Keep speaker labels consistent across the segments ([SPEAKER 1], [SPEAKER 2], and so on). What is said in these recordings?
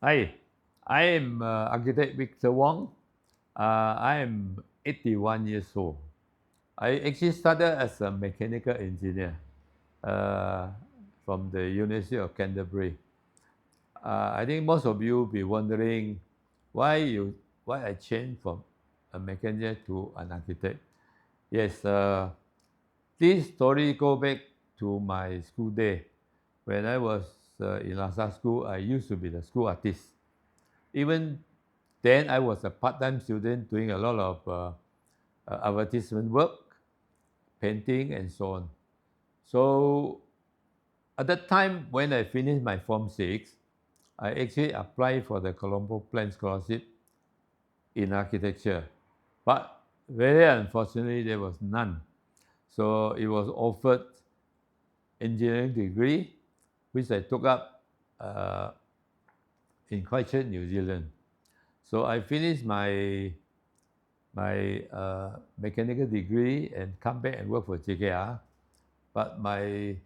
[SPEAKER 1] Hi, I am architect Victor Wong. I am 81 years old. I actually started as a mechanical engineer uh, from the University of Canterbury. I think most of you be wondering why I changed from a mechanic to an architect. Yes, this story go back to my school day. When I was in Lhasa school, I used to be the school artist. Even then, I was a part-time student doing a lot of advertisement work, painting, and so on. So at that time, when I finished my Form 6, I actually applied for the Colombo Plan Scholarship in architecture. But very unfortunately, there was none. So it was offered engineering degree, which I took up uh, in Christchurch, New Zealand. So I finished my mechanical degree and come back and work for JKR. But my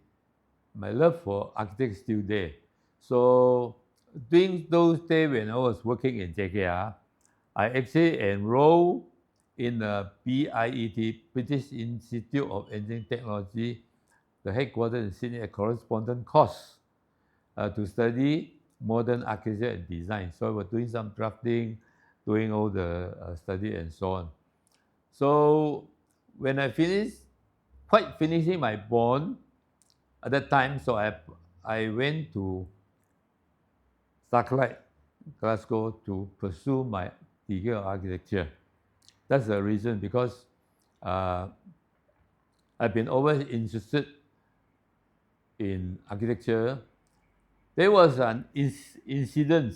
[SPEAKER 1] love for architecture is still there. So during those days when I was working in JKR, I actually enrolled in the BIET, British Institute of Engineering Technology, the headquarters in Sydney, a correspondence course to study modern architecture and design. So I was doing some drafting, doing all the study and so on. So when I finished, quite finishing my bond at that time, so I went to Starlight, Glasgow to pursue my degree of architecture. That's the reason because uh, I've been always interested in architecture. There was an incident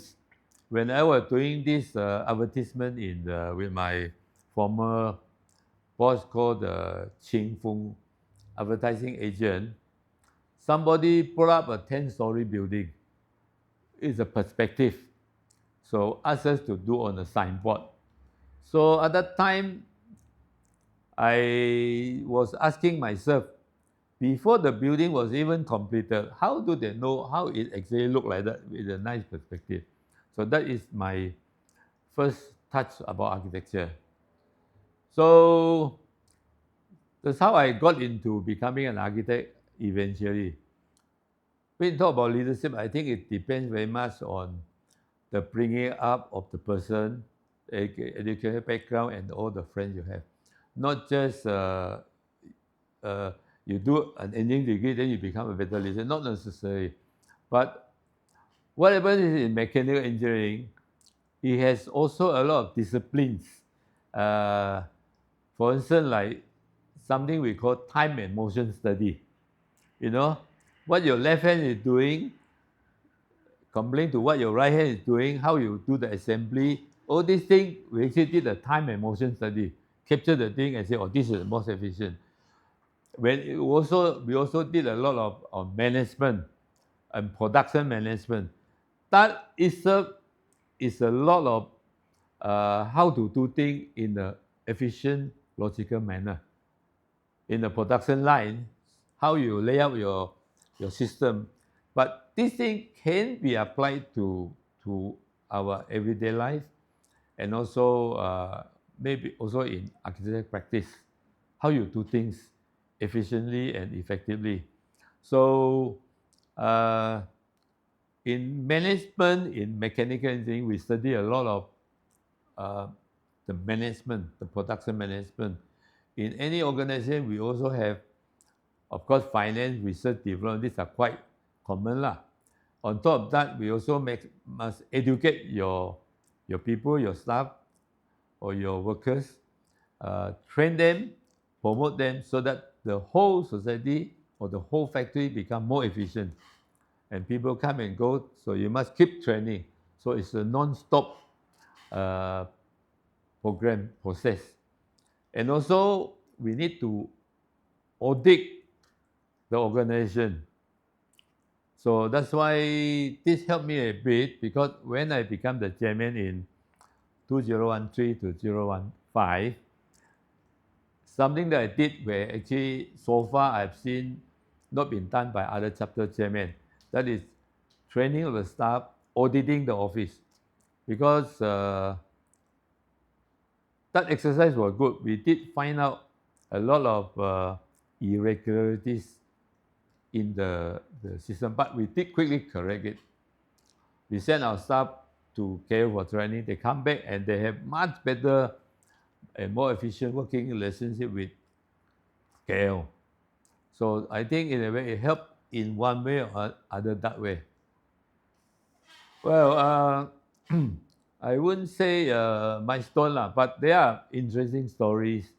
[SPEAKER 1] when I was doing this advertisement with my former boss called Qing Feng advertising agent. Somebody put up a 10-story building. It's a perspective. So asked us to do on a signboard. So at that time, I was asking myself, before the building was even completed, how do they know how it actually look like that with a nice perspective? So that is my first touch about architecture. So that's how I got into becoming an architect eventually. When you talk about leadership, I think it depends very much on the bringing up of the person, educational background, and all the friends you have. Not just uh, you do an engineering degree, then you become a better leader. Not necessary. But whatever is in mechanical engineering, it has also a lot of disciplines. Uh, for instance, like something we call time and motion study. You know, what your left hand is doing comparing to what your right hand is doing, how you do the assembly, all these things, we actually did a time and motion study, capture the thing and say, oh, this is the most efficient. We also did a lot of management and production management. That is a lot of how to do things in an efficient, logical manner. In the production line, how you lay out your system. But this thing can be applied to our everyday life and also maybe also in architecture practice, how you do things efficiently and effectively. So uh, in management, in mechanical engineering, we study a lot of uh, the management, the production management. In any organization, we also have, of course, finance, research, development. These are quite common lah. On top of that, we also must educate your people, your staff, or your workers, train them, promote them, so that the whole society or the whole factory become more efficient. And people come and go, so you must keep training. So it's a non-stop uh, program process. And also, we need to audit the organization. So that's why this helped me a bit because when I became the chairman in 2013 to 2015, something that I did where actually so far I've seen not been done by other chapter chairmen. That is training of the staff, auditing the office, because that exercise was good. We did find out a lot of irregularities in the system, but we did quickly correct it. We sent our staff to KL for training. They come back and they have much better and more efficient working relationship with KL. So I think in a way it helped in one way or other that way. Well, I wouldn't say milestone lah, but there are interesting stories.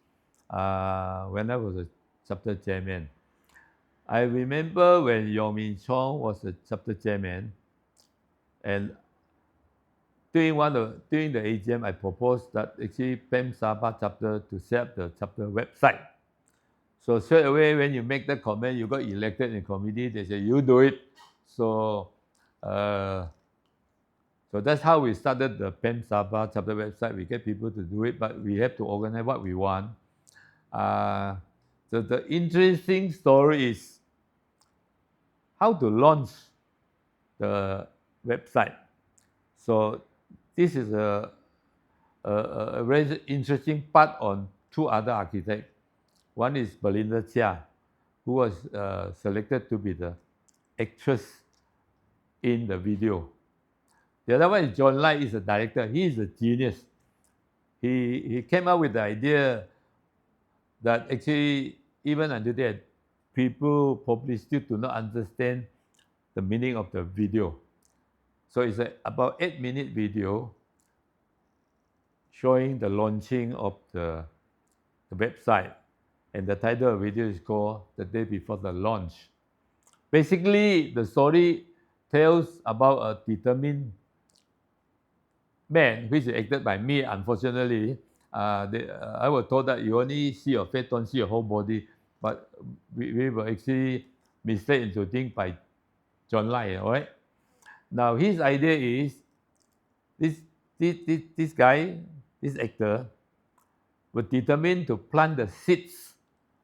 [SPEAKER 1] When I was a chapter chairman, I remember when Yong Min Chong was the chapter chairman, and during the AGM, I proposed that actually PEM Sabah chapter to set up the chapter website. So straight away, when you make that comment, you got elected in the committee. They say you do it. So, so that's how we started the PEM Sabah chapter website. We get people to do it, but we have to organize what we want. So the interesting story is how to launch the website. So this is a very interesting part on two other architects. One is Belinda Chia, who was selected to be the actress in the video. The other one is John Lai, is a director. He is a genius. He came up with the idea that actually, even until that, people probably still do not understand the meaning of the video. So it's about 8-minute video showing the launching of the website. And the title of the video is called The Day Before the Launch. Basically, the story tells about a determined man, which is acted by me, unfortunately. I was told that you only see your face, don't see your whole body. But we were actually misled into think by John Lai, all right? Now, his idea is, this guy, this actor, was determined to plant the seeds,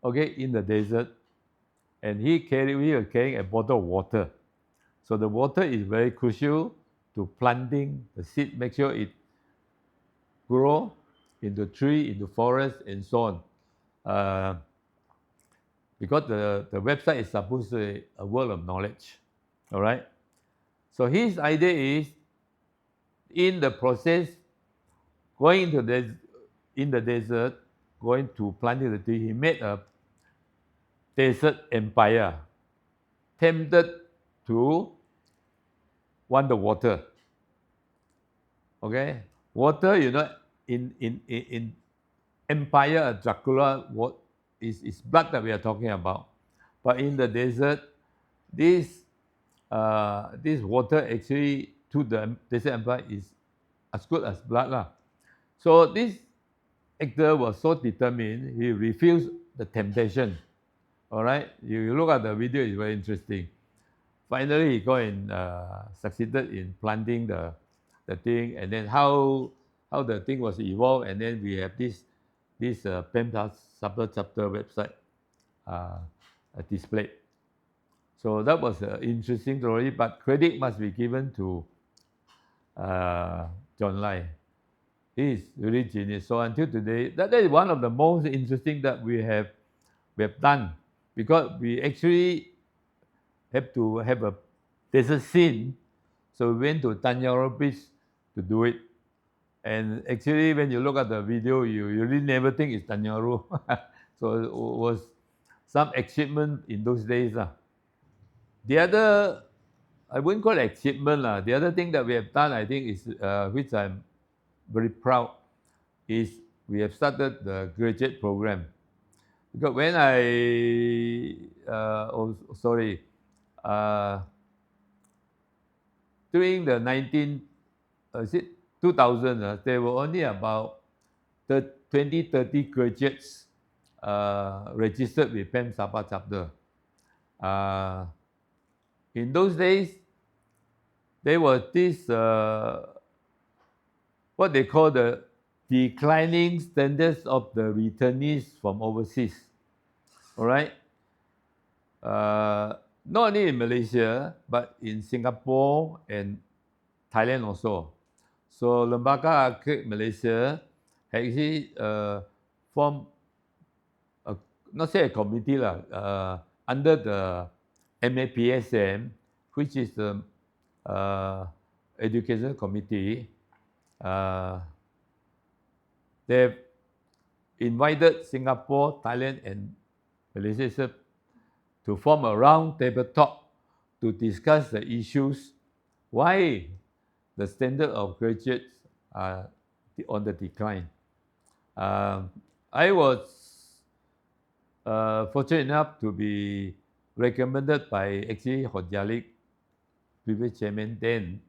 [SPEAKER 1] okay, in the desert. And he was carrying a bottle of water. So the water is very crucial to planting the seed, make sure it grow into tree, into forest, and so on. Because the website is supposed to be a world of knowledge, all right? So his idea is, in the process, going in the desert, going to planting the tree, he made a desert empire, tempted to want the water. Okay, water, in Empire, Dracula, what is blood that we are talking about. But in the desert, this water actually to the desert empire is as good as blood lah. So this actor was so determined, he refused the temptation. All right, you look at the video, it's very interesting. Finally, he got and succeeded in planting the thing, and then how the thing was evolved, and then we have this PEM Sabah chapter website displayed. So that was an interesting story, but credit must be given to John Lai. He is really genius. So until today, that is one of the most interesting that we have done, because we actually have to have a desert scene. So we went to Tanjong Beach to do it. And actually, when you look at the video, you really never think it's Tanjong. So it was some achievement in those days. The other, I wouldn't call it achievement. The other thing that we have done, I think, is which I'm very proud, is we have started the graduate program. Because when during the 2000, there were only about 30 graduates registered with PEM Sabah chapter. In those days, there was this, what they call the declining standards of the returnees from overseas. All right? Not only in Malaysia, but in Singapore and Thailand also. So Lembaga Architect Malaysia actually formed a, not say a committee lah, under the MAPSM, which is the education committee. They've invited Singapore, Thailand, and Malaysia to form a round table talk to discuss the issues why the standard of graduates are on the decline. I was fortunate enough to be recommended by actually Hodjalik, previous chairman then,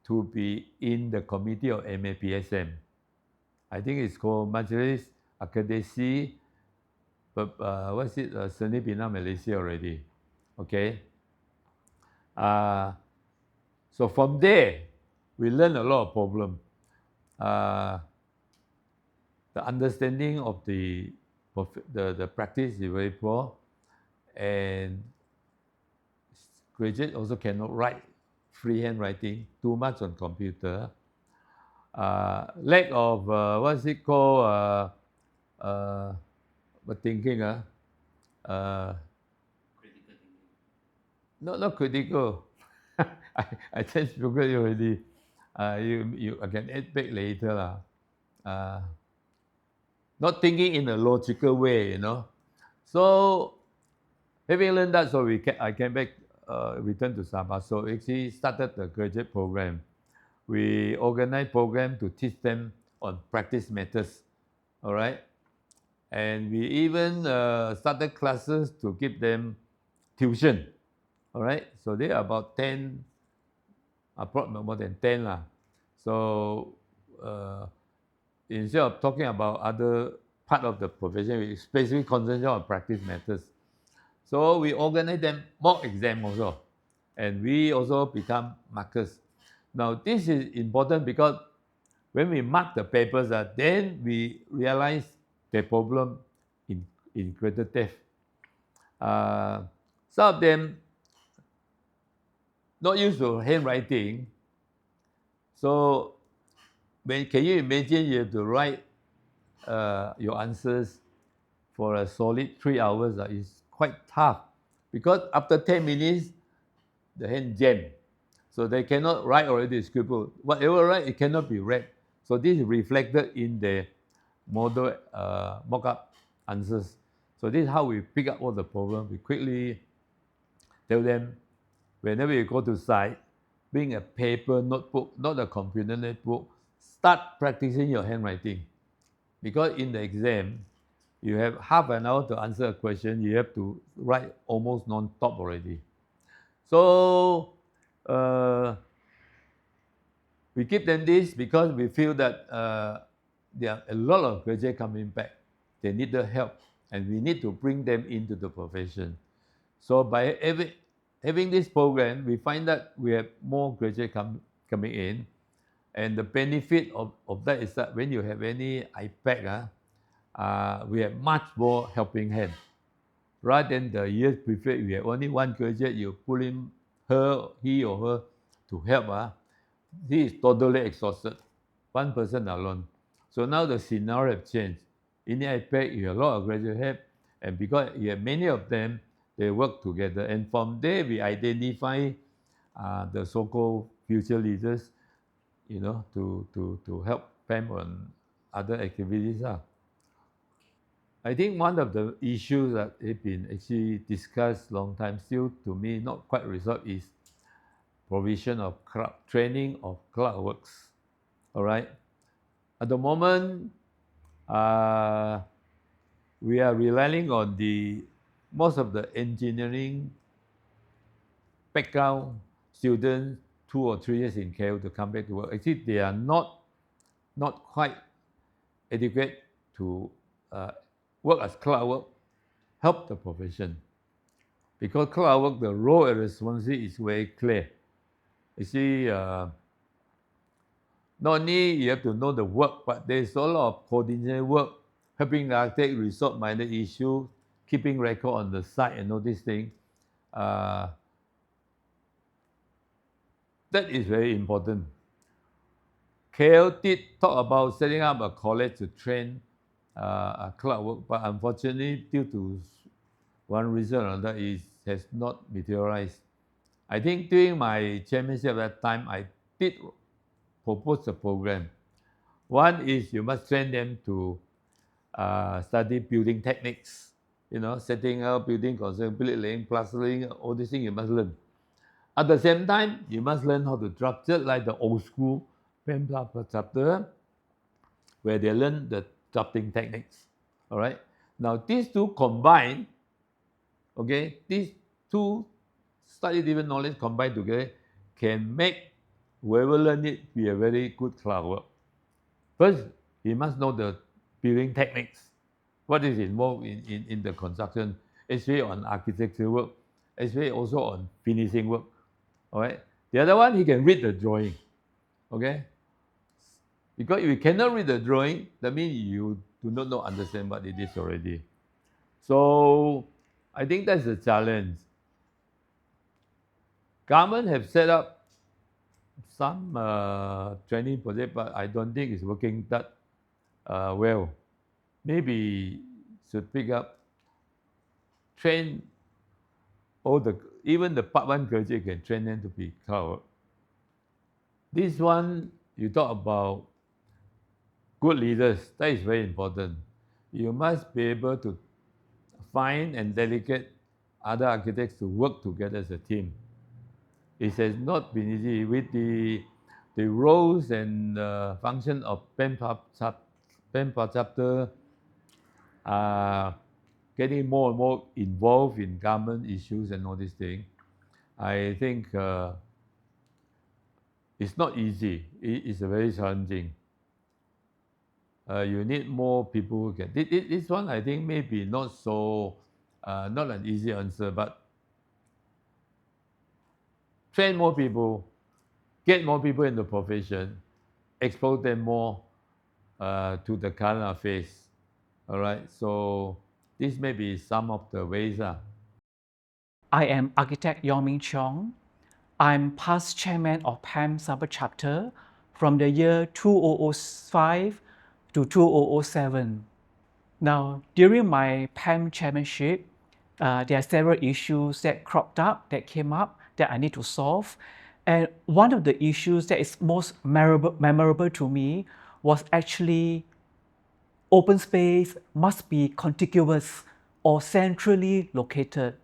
[SPEAKER 1] to be in the committee of MAPSM. I think it's called Majlis Akademisi, but what's it? Seni Bina Malaysia already. Okay. So from there, we learn a lot of problem. The understanding of the practice is very poor, and graduates also cannot write freehand writing, too much on computer. Lack of what's it called? Thinking. Not critical. I just forgot it already. I can add back later lah. Not thinking in a logical way, So having learned that, so I came back, returned to Sabah. So actually started the graduate program. We organized program to teach them on practice matters, all right? And we even started classes to give them tuition, all right? So they are about 10, approximately more than 10 lah. So instead of talking about other part of the profession, we specifically concentrate on practice matters. So we organize them mock exam also, and we also become markers. Now this is important because when we mark the papers, then we realize the problem in greater depth. Some of them not used to handwriting, so can you imagine you have to write your answers for a solid 3 hours? It's quite tough because after 10 minutes, the hand jam. So they cannot write already scribble. Whatever write, it cannot be read. So this is reflected in the model mock-up answers. So this is how we pick up all the problems. We quickly tell them, whenever you go to site, bring a paper notebook, not a computer notebook, start practicing your handwriting. Because in the exam, you have half an hour to answer a question, you have to write almost non-stop already. So we give them this because we feel that there are a lot of graduates coming back. They need the help, and we need to bring them into the profession. So by having this program, we find that we have more graduates coming in, and the benefit of that is that when you have any IPAC, we have much more helping hand. Rather than the years before, we have only one graduate, you pull in he or her to help. He is totally exhausted, one person alone. So now the scenario has changed. In the IPAC, you have a lot of graduate help, and because you have many of them, they work together. And from there, we identify the so-called future leaders, to help them on other activities. I think one of the issues that have been actually discussed long time, still to me not quite resolved, is provision of training of cloudworks. All right. At the moment, we are relying on most of the engineering background students 2 or 3 years in KL to come back to work. Actually, they are not quite adequate to work as cloudwork, help the profession. Because cloudwork, the role and responsibility is very clear. You see, not only you have to know the work, but there's a lot of coordination work, helping the architect resolve minor issues, keeping record on the site and all these things. That is very important. KL did talk about setting up a college to train a cloud work, but unfortunately, due to one reason or another, it has not materialized. I think during my chairmanship at that time, I did propose a program. One is you must train them to study building techniques, setting up, building, construction, bricklaying, plastering, all these things you must learn. At the same time, you must learn how to draft, just like the old school pen chapter, where they learn the drafting techniques. All right. Now these two combined, okay, these two slightly different knowledge combined together can make whoever learn it be a very good cloud work. First, he must know the building techniques, what is involved in the construction, especially on architecture work, especially also on finishing work. All right. The other one, he can read the drawing. Okay. Because if you cannot read the drawing, that means you do not know understand what it is already. So I think that's the challenge. Government have set up some training project, but I don't think it's working that well. Maybe should pick up, train all the, even the part one graduate can train them to be cloud. This one, you talk about good leaders, that is very important. You must be able to find and delegate other architects to work together as a team. It has not been easy with the roles and function of PEMPA chapter getting more and more involved in government issues and all these things. I think it's not easy. It's very challenging. You need more people who can. This one I think maybe not so, not an easy answer, but train more people, get more people in the profession, expose them more to the current affairs. All right, so this may be some of the ways.
[SPEAKER 2] I am architect Yong Ming Chong. I'm past chairman of PAM Sabah chapter from the year 2005 to 2007. Now, during my PAM chairmanship, there are several issues that cropped up, that came up, that I need to solve. And one of the issues that is most memorable to me was actually open space must be contiguous or centrally located.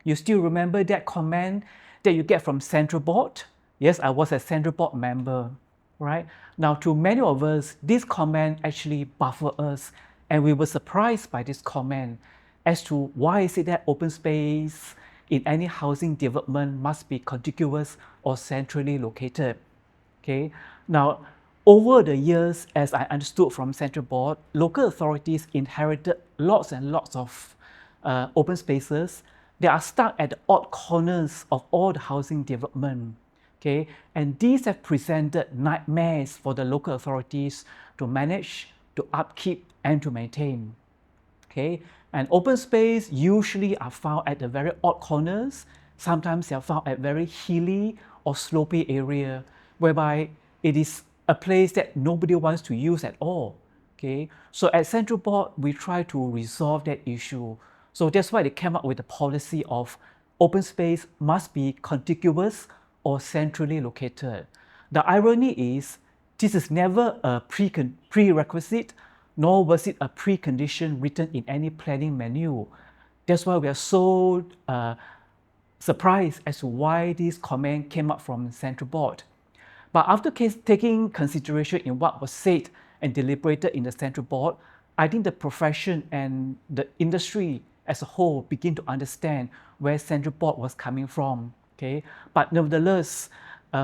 [SPEAKER 2] You still remember that comment that you get from Central Board? Yes, I was a Central Board member, right? Now, to many of us, this comment actually baffled us, and we were surprised by this comment as to why is it that open space in any housing development must be contiguous or centrally located. Okay, now over the years, as I understood from Central Board, local authorities inherited lots and lots of open spaces. They are stuck at the odd corners of all the housing development. Okay, and these have presented nightmares for the local authorities to manage, to upkeep, and to maintain. Okay, and open space usually are found at the very odd corners. Sometimes they are found at very hilly or slopey area, whereby it is a place that nobody wants to use at all. Okay, so at Central Board, we try to resolve that issue. So that's why they came up with the policy of open space must be contiguous or centrally located. The irony is, this is never a prerequisite, nor was it a precondition written in any planning manual. That's why we are so surprised as to why this comment came up from Central Board. But after taking consideration in what was said and deliberated in the Central Board, I think the profession and the industry as a whole begin to understand where Central Board was coming from. Okay, but nevertheless,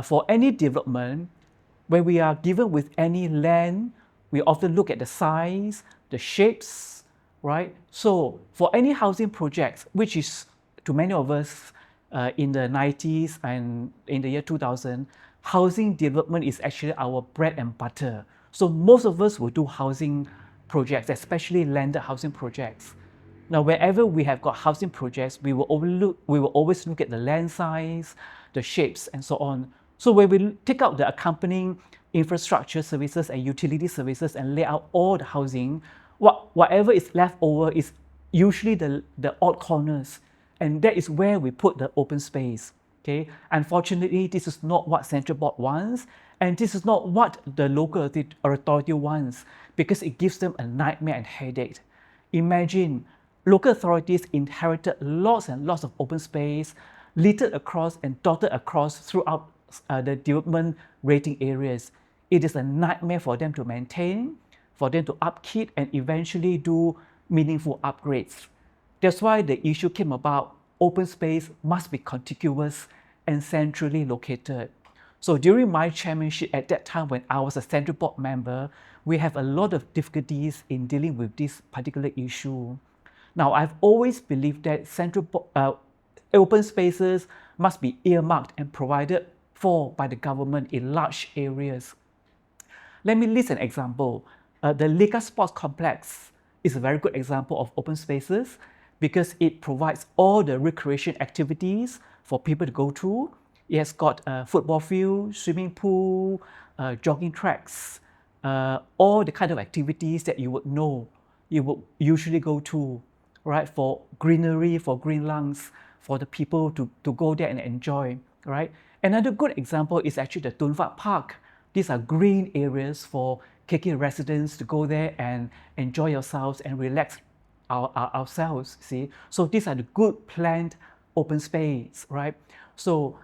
[SPEAKER 2] for any development, when we are given with any land, we often look at the size, the shapes, right? So for any housing projects, which is to many of us in the 90s and in the year 2000, housing development is actually our bread and butter. So most of us will do housing projects, especially landed housing projects. Now, wherever we have got housing projects, we will always look at the land size, the shapes, and so on. So when we take out the accompanying infrastructure services and utility services and lay out all the housing, whatever is left over is usually the odd corners, and that is where we put the open space. Okay, unfortunately, this is not what Central Board wants, and this is not what the local authority wants, because it gives them a nightmare and headache. Imagine local authorities inherited lots and lots of open space, littered across and dotted across throughout the development rating areas. It is a nightmare for them to maintain, for them to upkeep, and eventually do meaningful upgrades. That's why the issue came about. Open space must be contiguous and centrally located. So during my chairmanship at that time, when I was a Central Board member, we have a lot of difficulties in dealing with this particular issue. Now, I've always believed that open spaces must be earmarked and provided for by the government in large areas. Let me list an example. The Leka Sports Complex is a very good example of open spaces because it provides all the recreation activities for people to go to. It has got a football field, swimming pool, jogging tracks, all the kind of activities that you would know, you would usually go to, right? For greenery, for green lungs, for the people to go there and enjoy, right? Another good example is actually the Tun Fat Park. These are green areas for KK residents to go there and enjoy yourselves and relax ourselves, see? So these are the good planned open space, right? So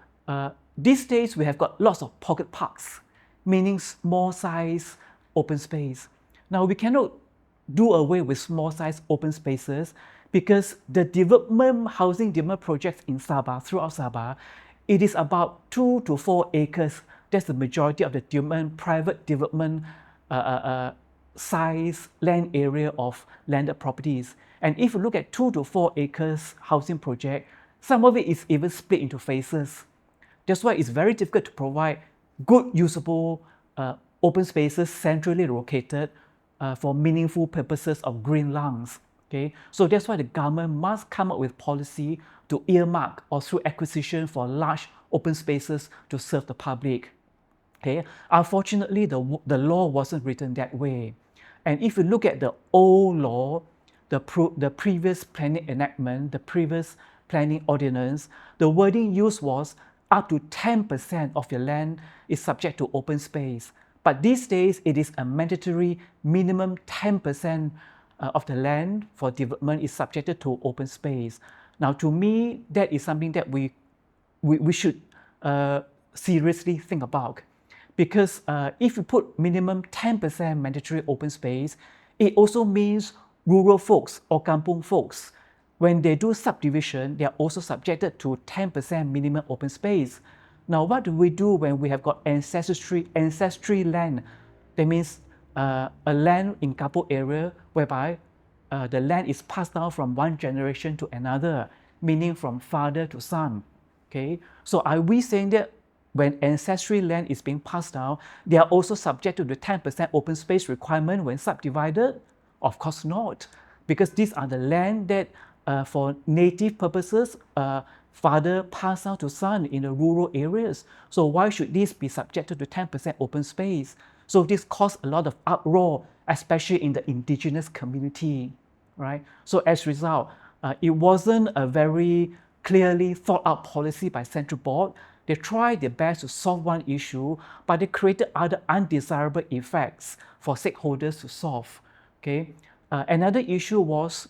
[SPEAKER 2] these days we have got lots of pocket parks, meaning small size open space. Now we cannot do away with small size open spaces because the housing development projects in Sabah, throughout Sabah, it is about 2 to 4 acres. That's the majority of the private development size land area of landed properties. And if you look at 2 to 4 acres housing project, some of it is even split into phases. That's why it's very difficult to provide good usable open spaces centrally located for meaningful purposes of green lungs. Okay, so that's why the government must come up with policy to earmark or through acquisition for large open spaces to serve the public. Okay, unfortunately, the law wasn't written that way. And if you look at the old law, the previous planning enactment, the previous planning ordinance, the wording used was up to 10% of your land is subject to open space. But these days, it is a mandatory minimum 10% of the land for development is subjected to open space. Now, to me, that is something that we should seriously think about. Because if you put minimum 10% mandatory open space, it also means rural folks or kampung folks, when they do subdivision, they are also subjected to 10% minimum open space. Now, what do we do when we have got ancestry land? That means a land in kampung area whereby the land is passed down from one generation to another, meaning from father to son. Okay, so are we saying that when ancestry land is being passed down, they are also subject to the 10% open space requirement when subdivided? Of course not, because these are the land that for native purposes, father passed down to son in the rural areas. So why should this be subjected to 10% open space? So this caused a lot of uproar, especially in the indigenous community, right? So as a result, it wasn't a very clearly thought out policy by Central Board. They tried their best to solve one issue, but they created other undesirable effects for stakeholders to solve. Okay, another issue was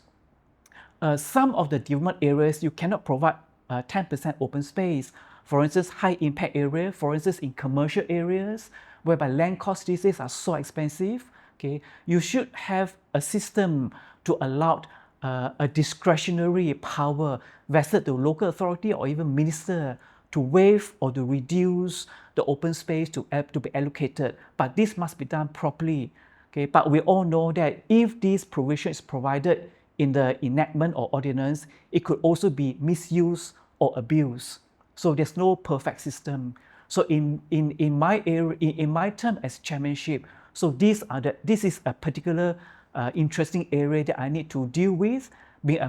[SPEAKER 2] some of the development areas you cannot provide 10% open space. For instance, high impact area, for instance, in commercial areas, whereby land costs these days are so expensive. Okay, you should have a system to allow a discretionary power vested to local authority or even minister to waive or to reduce the open space to be allocated. But this must be done properly. Okay, but we all know that if this provision is provided in the enactment or ordinance, it could also be misused or abused. So there's no perfect system. So in my area, in my term as chairmanship, so this is a particular interesting area that I need to deal with, being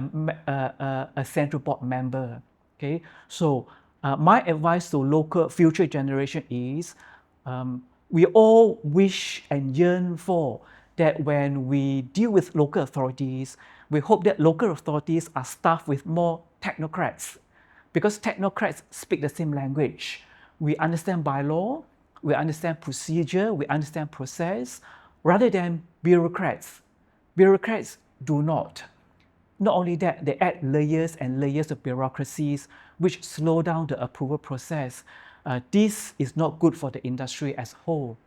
[SPEAKER 2] a Central Board member. Okay, so My advice to local future generation is we all wish and yearn for that when we deal with local authorities, we hope that local authorities are staffed with more technocrats, because technocrats speak the same language. We understand bylaw, we understand procedure, we understand process, rather than bureaucrats. Bureaucrats do not. Not only that, they add layers and layers of bureaucracies which slow down the approval process. This is not good for the industry as a whole.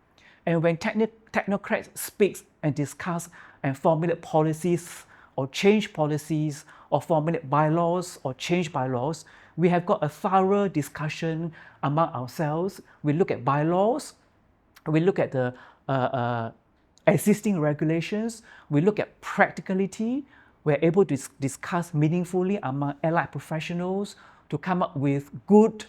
[SPEAKER 2] And when technocrats speak and discuss and formulate policies or change policies or formulate bylaws or change bylaws, we have got a thorough discussion among ourselves. We look at bylaws, we look at the existing regulations, we look at practicality, we're able to discuss meaningfully among allied professionals to come up with good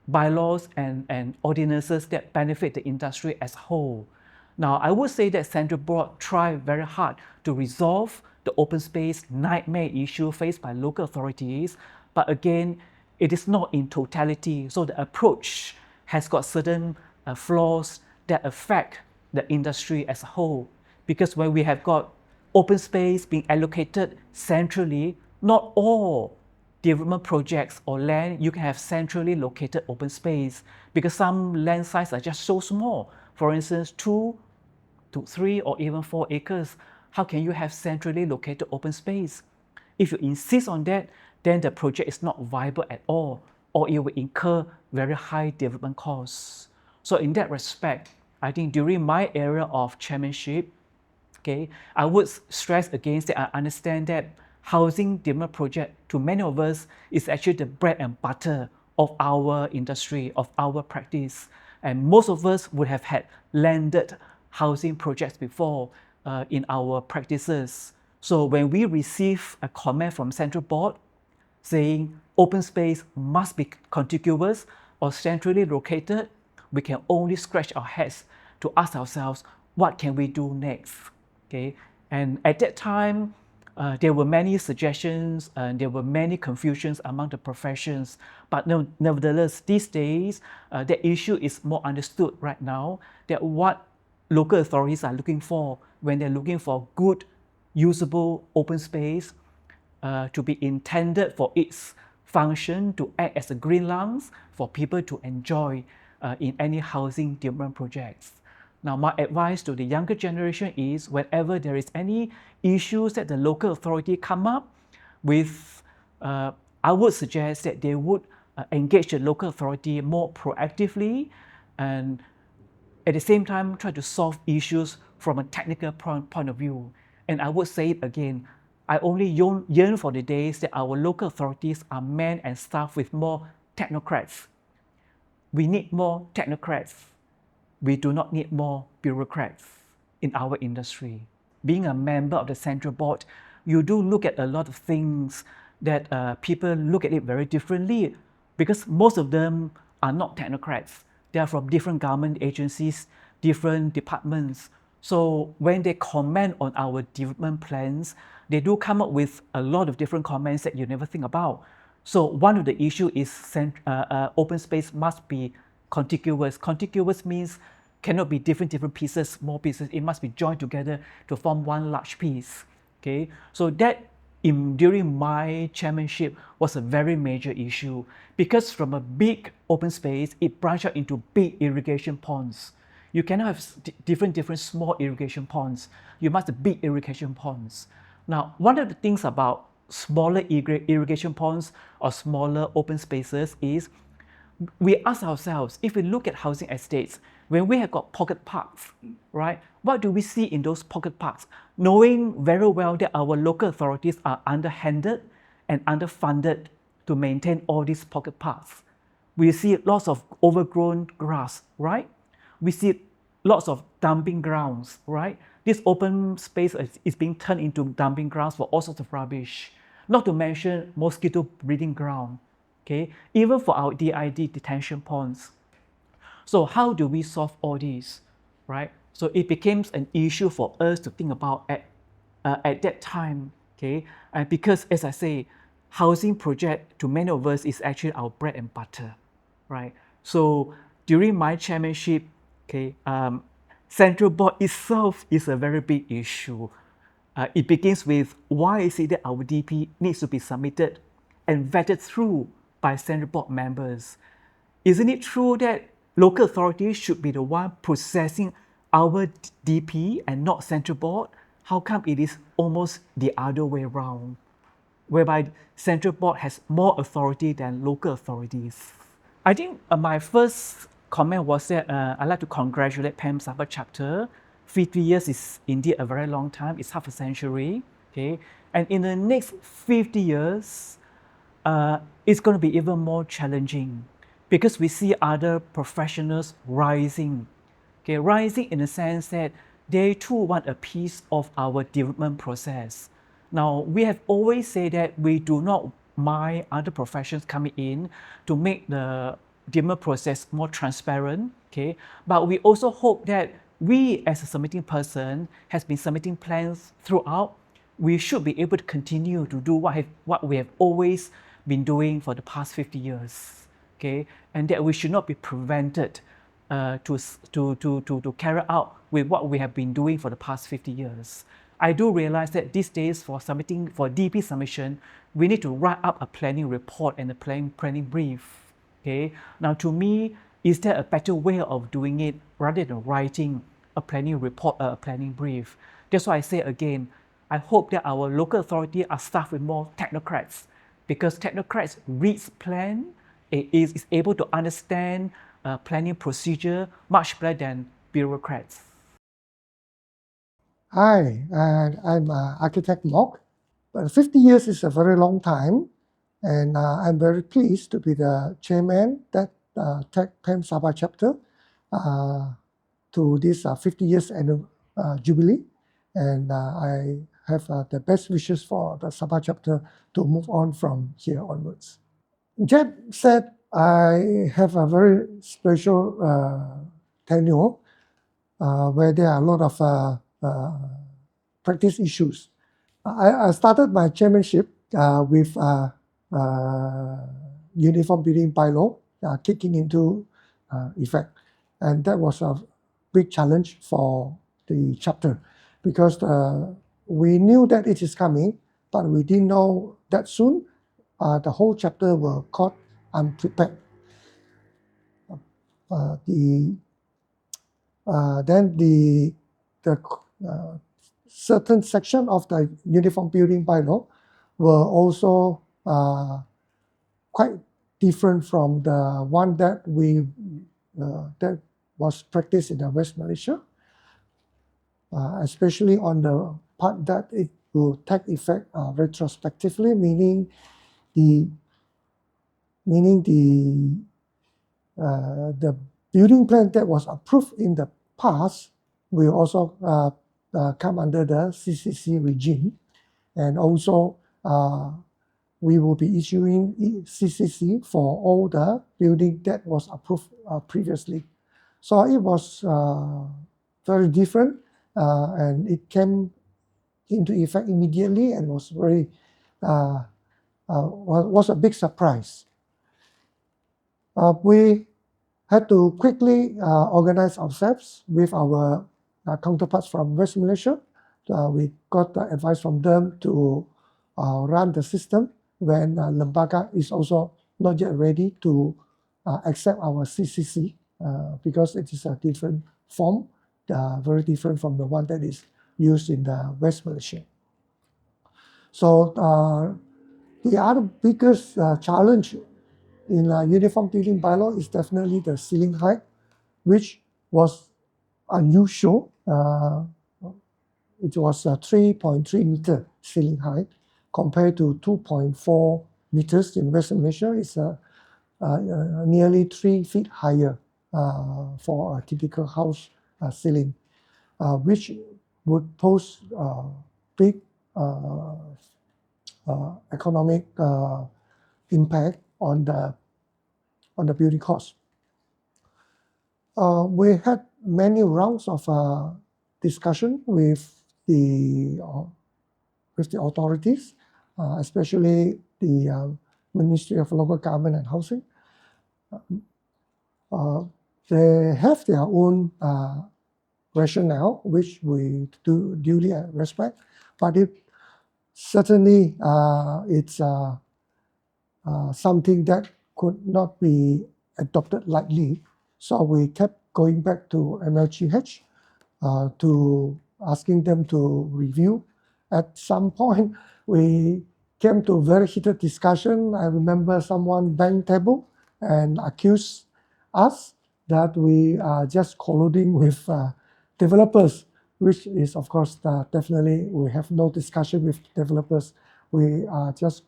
[SPEAKER 2] bylaws and ordinances that benefit the industry as a whole. Now, I would say that Central Board tried very hard to resolve the open space nightmare issue faced by local authorities, but again, it is not in totality. So the approach has got certain flaws that affect the industry as a whole. Because when we have got open space being allocated centrally, not all development projects or land, you can have centrally located open space because some land sites are just so small. For instance, 2 to 3 or even 4 acres. How can you have centrally located open space? If you insist on that, then the project is not viable at all, or it will incur very high development costs. So in that respect, I think during my era of chairmanship, okay, I would stress against that. I understand that housing development project to many of us is actually the bread and butter of our industry, of our practice. And most of us would have had landed housing projects before in our practices. So when we receive a comment from Central Board saying open space must be contiguous or centrally located, we can only scratch our heads to ask ourselves, what can we do next? Okay, and at that time, there were many suggestions and there were many confusions among the professions. But nevertheless, these days, the issue is more understood right now, that what local authorities are looking for when they're looking for good, usable open space to be intended for its function to act as a green lungs for people to enjoy in any housing development projects. Now, my advice to the younger generation is whenever there is any issues that the local authority come up with, I would suggest that they would engage the local authority more proactively and at the same time try to solve issues from a technical point of view. And I would say it again, I only yearn for the days that our local authorities are manned and staffed with more technocrats. We need more technocrats. We do not need more bureaucrats in our industry. Being a member of the Central Board, you do look at a lot of things that people look at it very differently because most of them are not technocrats. They are from different government agencies, different departments. So when they comment on our development plans, they do come up with a lot of different comments that you never think about. So one of the issues is open space must be contiguous. Contiguous means cannot be different pieces, small pieces. It must be joined together to form one large piece. Okay, so that during my chairmanship was a very major issue because from a big open space, it branched out into big irrigation ponds. You cannot have different small irrigation ponds. You must have big irrigation ponds. Now, one of the things about smaller irrigation ponds or smaller open spaces is we ask ourselves, if we look at housing estates, when we have got pocket parks, right, what do we see in those pocket parks? Knowing very well that our local authorities are underhanded and underfunded to maintain all these pocket parks. We see lots of overgrown grass, right? We see lots of dumping grounds, right? This open space is being turned into dumping grounds for all sorts of rubbish. Not to mention mosquito breeding ground, okay? Even for our DID detention ponds. So how do we solve all these, right? So it becomes an issue for us to think about at that time, okay? And because, as I say, housing project to many of us is actually our bread and butter, right? So during my chairmanship, okay, central board itself is a very big issue. It begins with why is it that our DP needs to be submitted and vetted through by central board members? Isn't it true that local authorities should be the one processing our DP and not central board? How come it is almost the other way around, whereby central board has more authority than local authorities? I think my first comment was that I'd like to congratulate PAM Sabah chapter. 50 years is indeed a very long time. It's half a century. Okay, and in the next 50 years, it's going to be even more challenging because we see other professionals rising. Okay, rising in the sense that they too want a piece of our development process. Now, we have always said that we do not mind other professions coming in to make the development process more transparent, okay? But we also hope that we as a submitting person has been submitting plans throughout. We should be able to continue to do what we have always been doing for the past 50 years, okay? And that we should not be prevented to carry out with what we have been doing for the past 50 years. I do realize that these days for DP submission, we need to write up a planning report and a planning brief. Okay. Now, to me, is there a better way of doing it rather than writing a planning report, a planning brief? That's why I say again, I hope that our local authority are staffed with more technocrats, because technocrats reads plan, is able to understand planning procedure much better than bureaucrats.
[SPEAKER 3] Hi, I'm architect Mok. But 50 years is a very long time, and I'm very pleased to be the chairman that Tech PAM Sabah chapter to this 50 years annual jubilee. And I have the best wishes for the Sabah chapter to move on from here onwards. Jeb said I have a very special tenure where there are a lot of practice issues. I started my chairmanship with Uniform Building Bylaw kicking into effect. And that was a big challenge for the chapter because we knew that it is coming, but we didn't know that soon the whole chapter were caught unprepared. Then the certain section of the Uniform Building Bylaw were also quite different from the one that that was practiced in the West Malaysia, especially on the part that it will take effect retrospectively, meaning the building plan that was approved in the past will also come under the CCC regime, and also we will be issuing CCC for all the building that was approved previously. So it was very different, and it came into effect immediately and was was a big surprise. We had to quickly organize ourselves with our counterparts from West Malaysia. We got the advice from them to run the system when Lembaga is also not yet ready to accept our CCC because it is a different form, very different from the one that is used in the West Malaysia. So the other biggest challenge in Uniform Building Bylaw is definitely the ceiling height, which was unusual. It was a 3.3 meter ceiling height compared to 2.4 meters in Western Malaysia. It's nearly 3 feet higher for a typical house ceiling, which would pose big economic impact on the building cost. We had many rounds of discussion with the authorities, especially the Ministry of Local Government and Housing. They have their own rationale, which we do duly respect, but certainly it's something that could not be adopted lightly. So we kept going back to MLGH to asking them to review. At some point, we came to very heated discussion. I remember someone banged table and accused us that we are just colluding with developers, which is, of course, definitely we have no discussion with developers. We are just,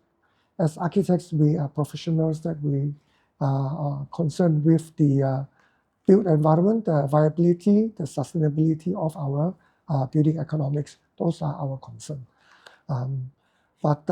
[SPEAKER 3] as architects, we are professionals that we are concerned with the built environment, the viability, the sustainability of our building economics. Those are our concern. But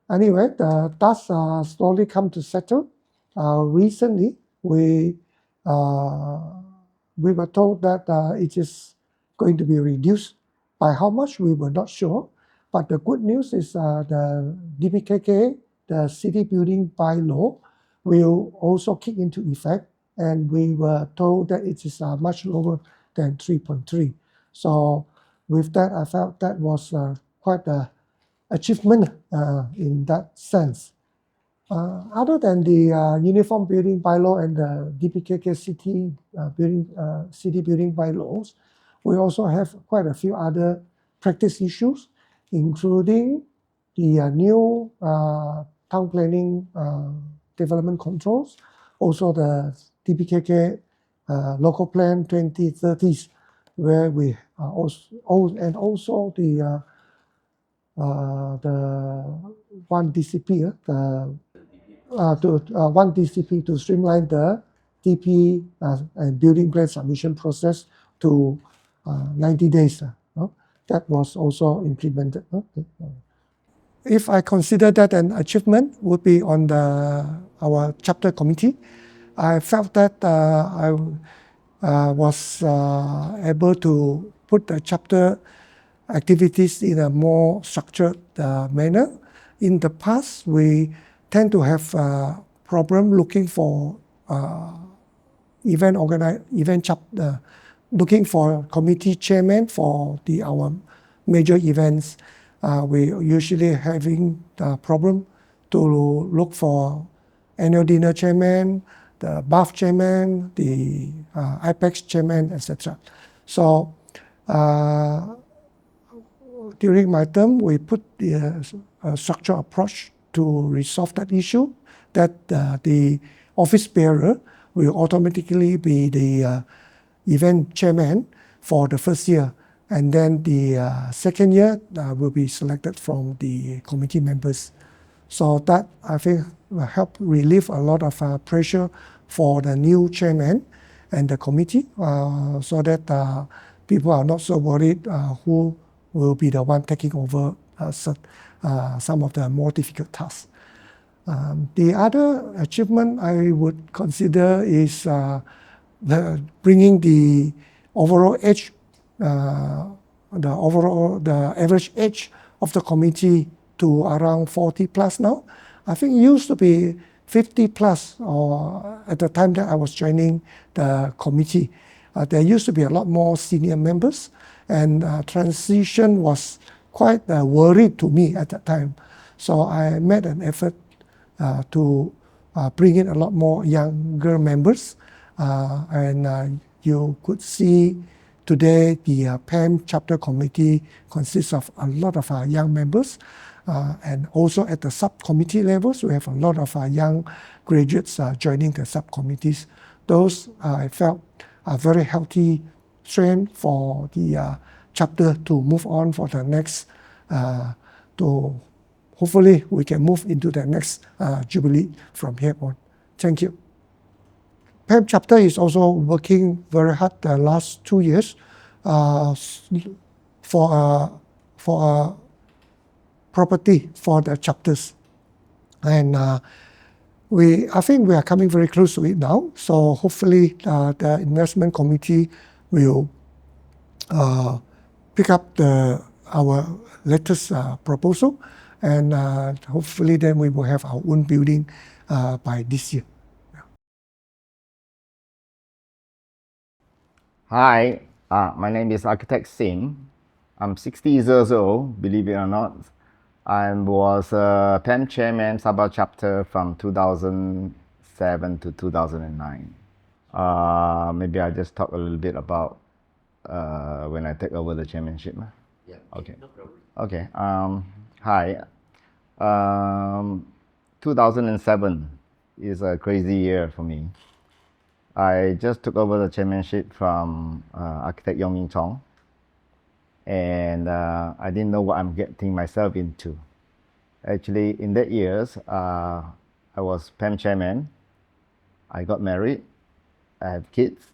[SPEAKER 3] anyway, the dust slowly come to settle. Recently, we were told that it is going to be reduced. By how much, we were not sure. But the good news is the DBKK, the city building bylaw, will also kick into effect. And we were told that it is much lower than 3.3. So with that, I felt that was quite an achievement in that sense. Other than the Uniform Building Bylaw and the DBKK city building bylaws, we also have quite a few other practice issues, including the new town planning development controls, also the DBKK local plan 2030s, where we also, and also the 1DCP, one DCP to streamline the DP and building plan submission process to 90 days. That was also implemented. If I consider that an achievement would be on our chapter committee, I felt that I was able to put the chapter activities in a more structured manner. In the past, we tend to have a problem looking for looking for committee chairman for our major events. We usually having the problem to look for annual dinner chairman, the BAF chairman, the IPEX chairman, etc. So during my term, we put the structural approach to resolve that issue, that the office bearer will automatically be the event chairman for the first year, and then the second year will be selected from the committee members. So that, I think, will help relieve a lot of pressure for the new chairman and the committee, so that people are not so worried who will be the one taking over some of the more difficult tasks. The other achievement I would consider is bringing the overall age, the average age of the committee to around 40 plus now. I think it used to be 50 plus, or at the time that I was joining the committee. There used to be a lot more senior members, and transition was quite worried to me at that time. So I made an effort to bring in a lot more younger members, and you could see today the PAM chapter committee consists of a lot of young members, and also at the subcommittee levels we have a lot of young graduates joining the subcommittees. Those I felt are very healthy trend for the chapter to move on for the next, to hopefully we can move into the next Jubilee from here on. Thank you. PAM chapter is also working very hard the last 2 years for a property for the chapters. And I think we are coming very close to it now. So hopefully the investment committee will pick up our latest proposal, and hopefully then we will have our own building by this year.
[SPEAKER 4] Hi, my name is Architect Sim. I'm 60 years old, believe it or not. I was PEM Chairman Sabah chapter from 2007 to 2009. Maybe I'll just talk a little bit about when I take over the chairmanship.
[SPEAKER 1] Yeah.
[SPEAKER 4] Okay.
[SPEAKER 1] No problem.
[SPEAKER 4] Okay. Hi. 2007 is a crazy year for me. I just took over the chairmanship from Architect Yong Min Chong, and I didn't know what I'm getting myself into. Actually, in that years, I was PEM chairman. I got married. I have kids.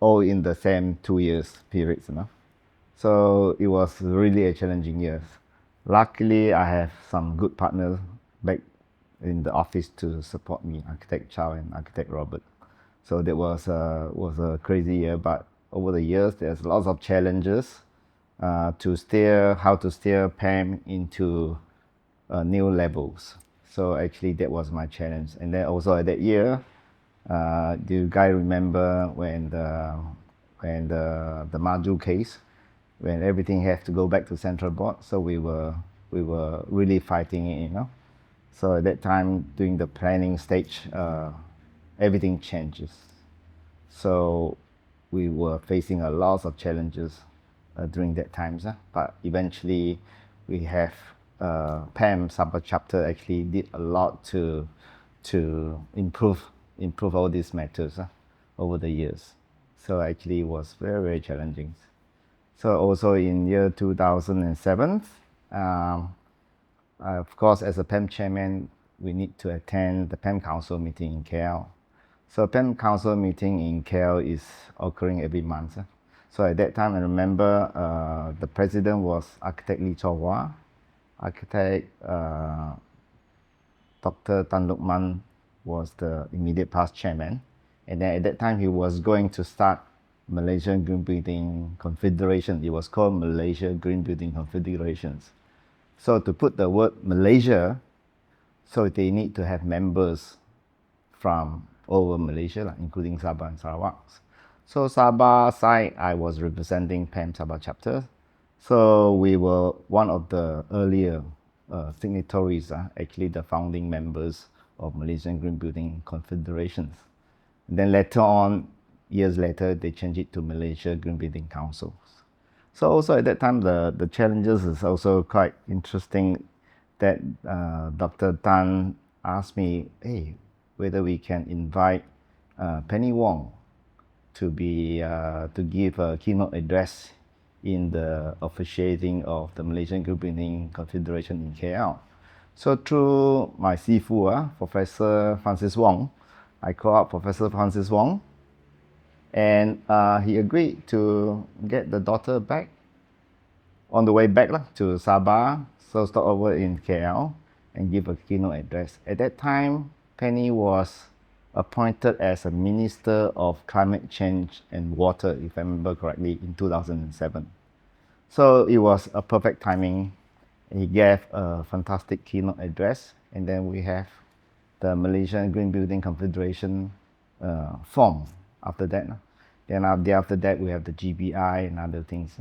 [SPEAKER 4] All in the same 2 years periods, you know. So it was really a challenging year. Luckily, I have some good partners back in the office to support me, Architect Chow and Architect Robert. So that was a crazy year, but over the years, there's lots of challenges how to steer PEM into new levels. So actually, that was my challenge. And then also that year, do you guys remember when the Maju case, when everything had to go back to central board? So we were really fighting it, you know. So at that time, during the planning stage, everything changes. So we were facing a lot of challenges during that time. But eventually, we have PEM Sabah chapter actually did a lot to improve all these matters over the years. So actually, it was very, very challenging. So also in year 2007, of course, as a PEM chairman, we need to attend the PEM Council meeting in KL. So PEM Council meeting in KL is occurring every month. So at that time, I remember the president was Architect Lee Chow Hua, Architect Dr. Tan Lukman was the immediate past chairman. And then at that time, he was going to start Malaysian Green Building Confederation. It was called Malaysia Green Building Confederations. So to put the word Malaysia, so they need to have members from over Malaysia, including Sabah and Sarawak. So Sabah side, I was representing PEM Sabah chapter. So we were one of the earlier signatories, actually the founding members of Malaysian Green Building Confederations. And then later on, years later, they changed it to Malaysia Green Building Council. So also at that time, the challenges is also quite interesting that Dr. Tan asked me, hey, whether we can invite Penny Wong to give a keynote address in the officiating of the Malaysian Green Building Confederation in KL. So through my Sifu, Professor Francis Wong, I called up Professor Francis Wong, and he agreed to get the daughter back on the way back to Sabah, so stop over in KL and give a keynote address. At that time, Penny was appointed as a Minister of Climate Change and Water, if I remember correctly, in 2007. So it was a perfect timing. He gave a fantastic keynote address, and then we have the Malaysian Green Building Confederation formed after that. Then after that, we have the GBI and other things.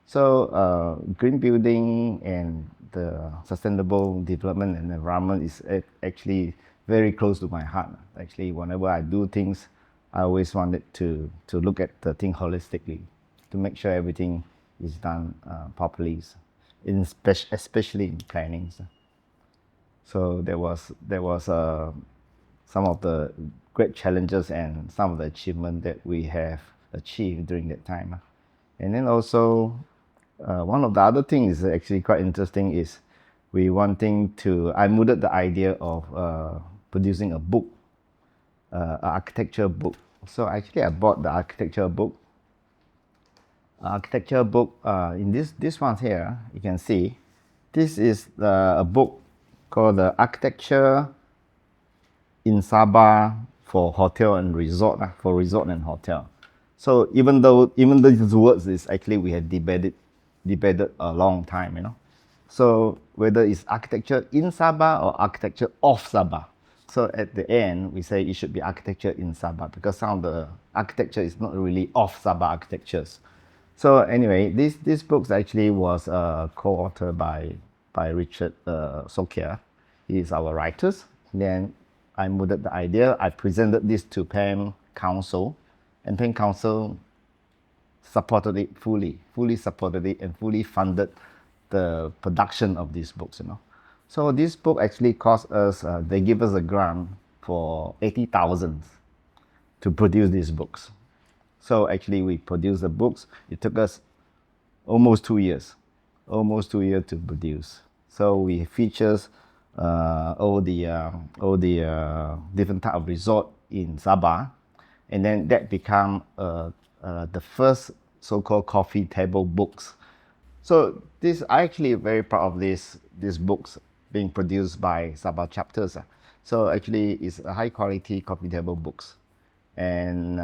[SPEAKER 4] So green building and the sustainable development and environment is actually very close to my heart. Actually, whenever I do things, I always wanted to look at the thing holistically, to make sure everything is done properly, especially in planning. So there was some of the great challenges and some of the achievement that we have achieved during that time. And then also, one of the other things actually quite interesting is I mooted the idea of producing a book, an architecture book. So actually I bought the architecture book. In this one here, you can see, this is a book called the Architecture in Sabah for Hotel and Resort, for Resort and Hotel. So even though these words is actually we had debated a long time, you know. So whether it's architecture in Sabah or architecture of Sabah. So at the end, we say it should be architecture in Sabah because some of the architecture is not really of Sabah architectures. So anyway, this book actually was co-authored by Richard Sokia. He is our writers. Then I mooted the idea. I presented this to PAM Council, and PAM Council supported it fully supported it and fully funded the production of these books. So this book actually cost us. They give us a grant for 80,000 to produce these books. So actually, we produced the books. It took us almost 2 years to produce. So we features all the different type of resort in Sabah, and then that become the first so-called coffee table books. So I actually very proud of these books being produced by Sabah chapters. So actually, it's a high quality coffee table books. And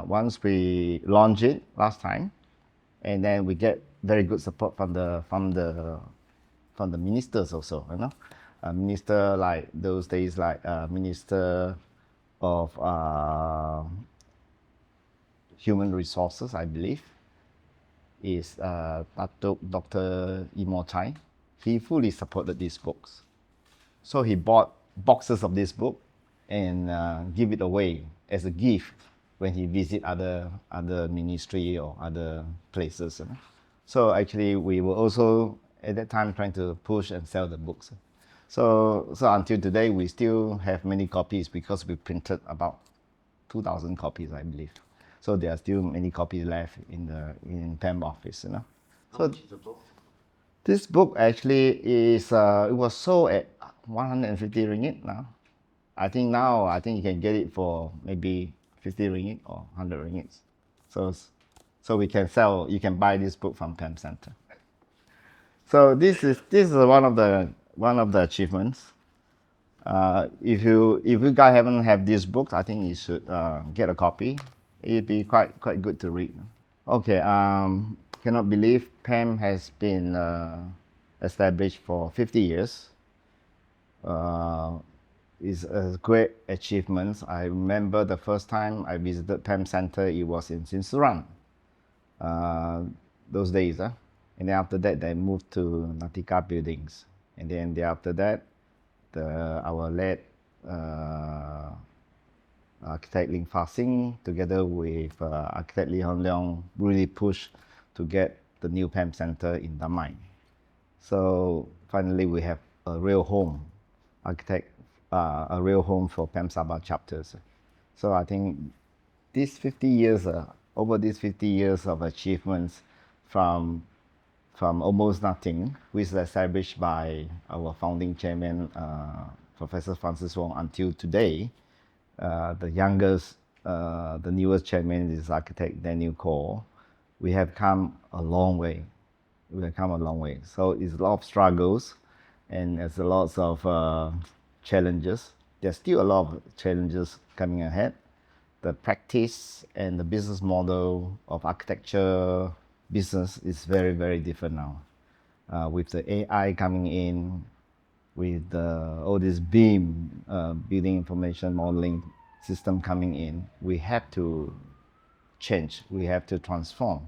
[SPEAKER 4] once we launched it last time, and then we get very good support from the ministers also. Minister like those days, like Minister of Human Resources, I believe, is Dr. Imo Tai. He fully supported these books. So he bought boxes of this book and give it away as a gift when he visit other ministry or other places. So actually, we were also at that time trying to push and sell the books. So until today, we still have many copies because we printed about 2,000 copies, I believe. So there are still many copies left in PAM office. So
[SPEAKER 1] How much is the book?
[SPEAKER 4] this book actually is it was sold at 150 ringgit now. I think you can get it for maybe 50 ringgit or 100 ringgit. So we can sell. You can buy this book from PAM Center. So this is one of the achievements. If you guys haven't have these books, I think you should get a copy. It'd be quite good to read. Okay. Cannot believe PAM has been established for 50 years. Is a great achievement. I remember the first time I visited PAM Center, it was in Sinsuran. Those days, and then after that, they moved to Natika buildings, and then after that, our late architect Ling Fa Sing, together with architect Lee Hon Leong, really pushed to get the new PAM Center in Damai. So finally, we have a real home, a real home for PAM Sabah chapters. So I think these 50 years, over these 50 years of achievements from almost nothing, which is established by our founding chairman, Professor Francis Wong, until today, the newest chairman is architect Daniel Koh. We have come a long way. So it's a lot of struggles, and there's a lot of challenges. There's still a lot of challenges coming ahead. The practice and the business model of architecture business is very, very different now. With the AI coming in, with all this BIM, building information modeling system coming in, we have to change. We have to transform.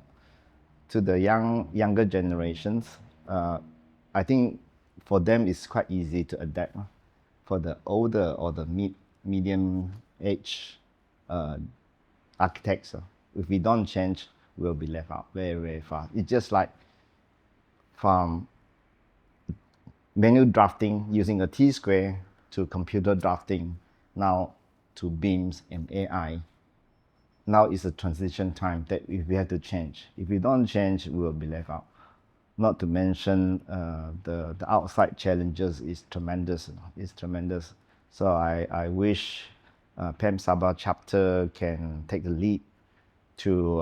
[SPEAKER 4] To the younger generations, I think for them it's quite easy to adapt. For the older or the medium age architects, if we don't change, we'll be left out very, very fast. It's just like from manual drafting using a T-square to computer drafting, now to BIMs and AI. Now is a transition time that we have to change. If we don't change, we will be left out. Not to mention the outside challenges is tremendous. It's tremendous. So I wish PAM Sabah chapter can take the lead to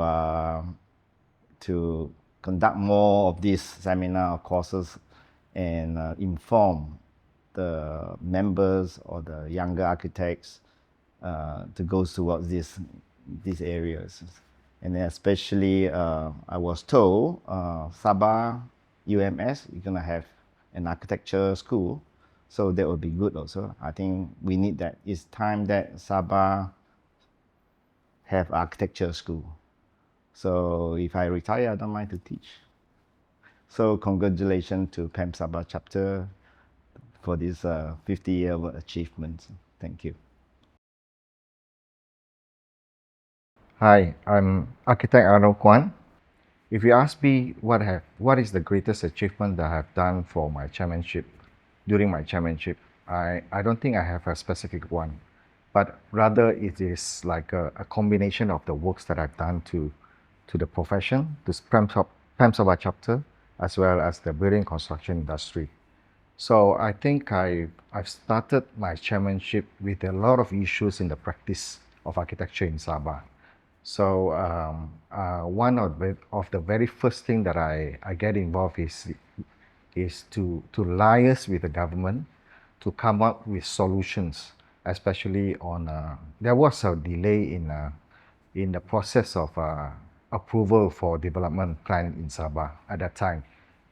[SPEAKER 4] conduct more of these seminar courses and inform the members or the younger architects to go towards these areas. And then especially, I was told Sabah UMS is gonna have an architecture school. So that would be good also. I think we need that. It's time that Sabah have architecture school. So if I retire, I don't mind to teach. So congratulations to PAM Sabah chapter for this 50-year achievement. Thank you.
[SPEAKER 5] Hi, I'm architect Arnold Kwan. If you ask me what is the greatest achievement that I have done for my chairmanship, during my chairmanship, I don't think I have a specific one, but rather it is like a combination of the works that I've done to the profession, to PAM Sabah chapter, as well as the building construction industry. So I think I've started my chairmanship with a lot of issues in the practice of architecture in Sabah. So one of the very first thing that I get involved is to liaise with the government to come up with solutions, especially on there was a delay in the process of approval for development plan in Sabah at that time.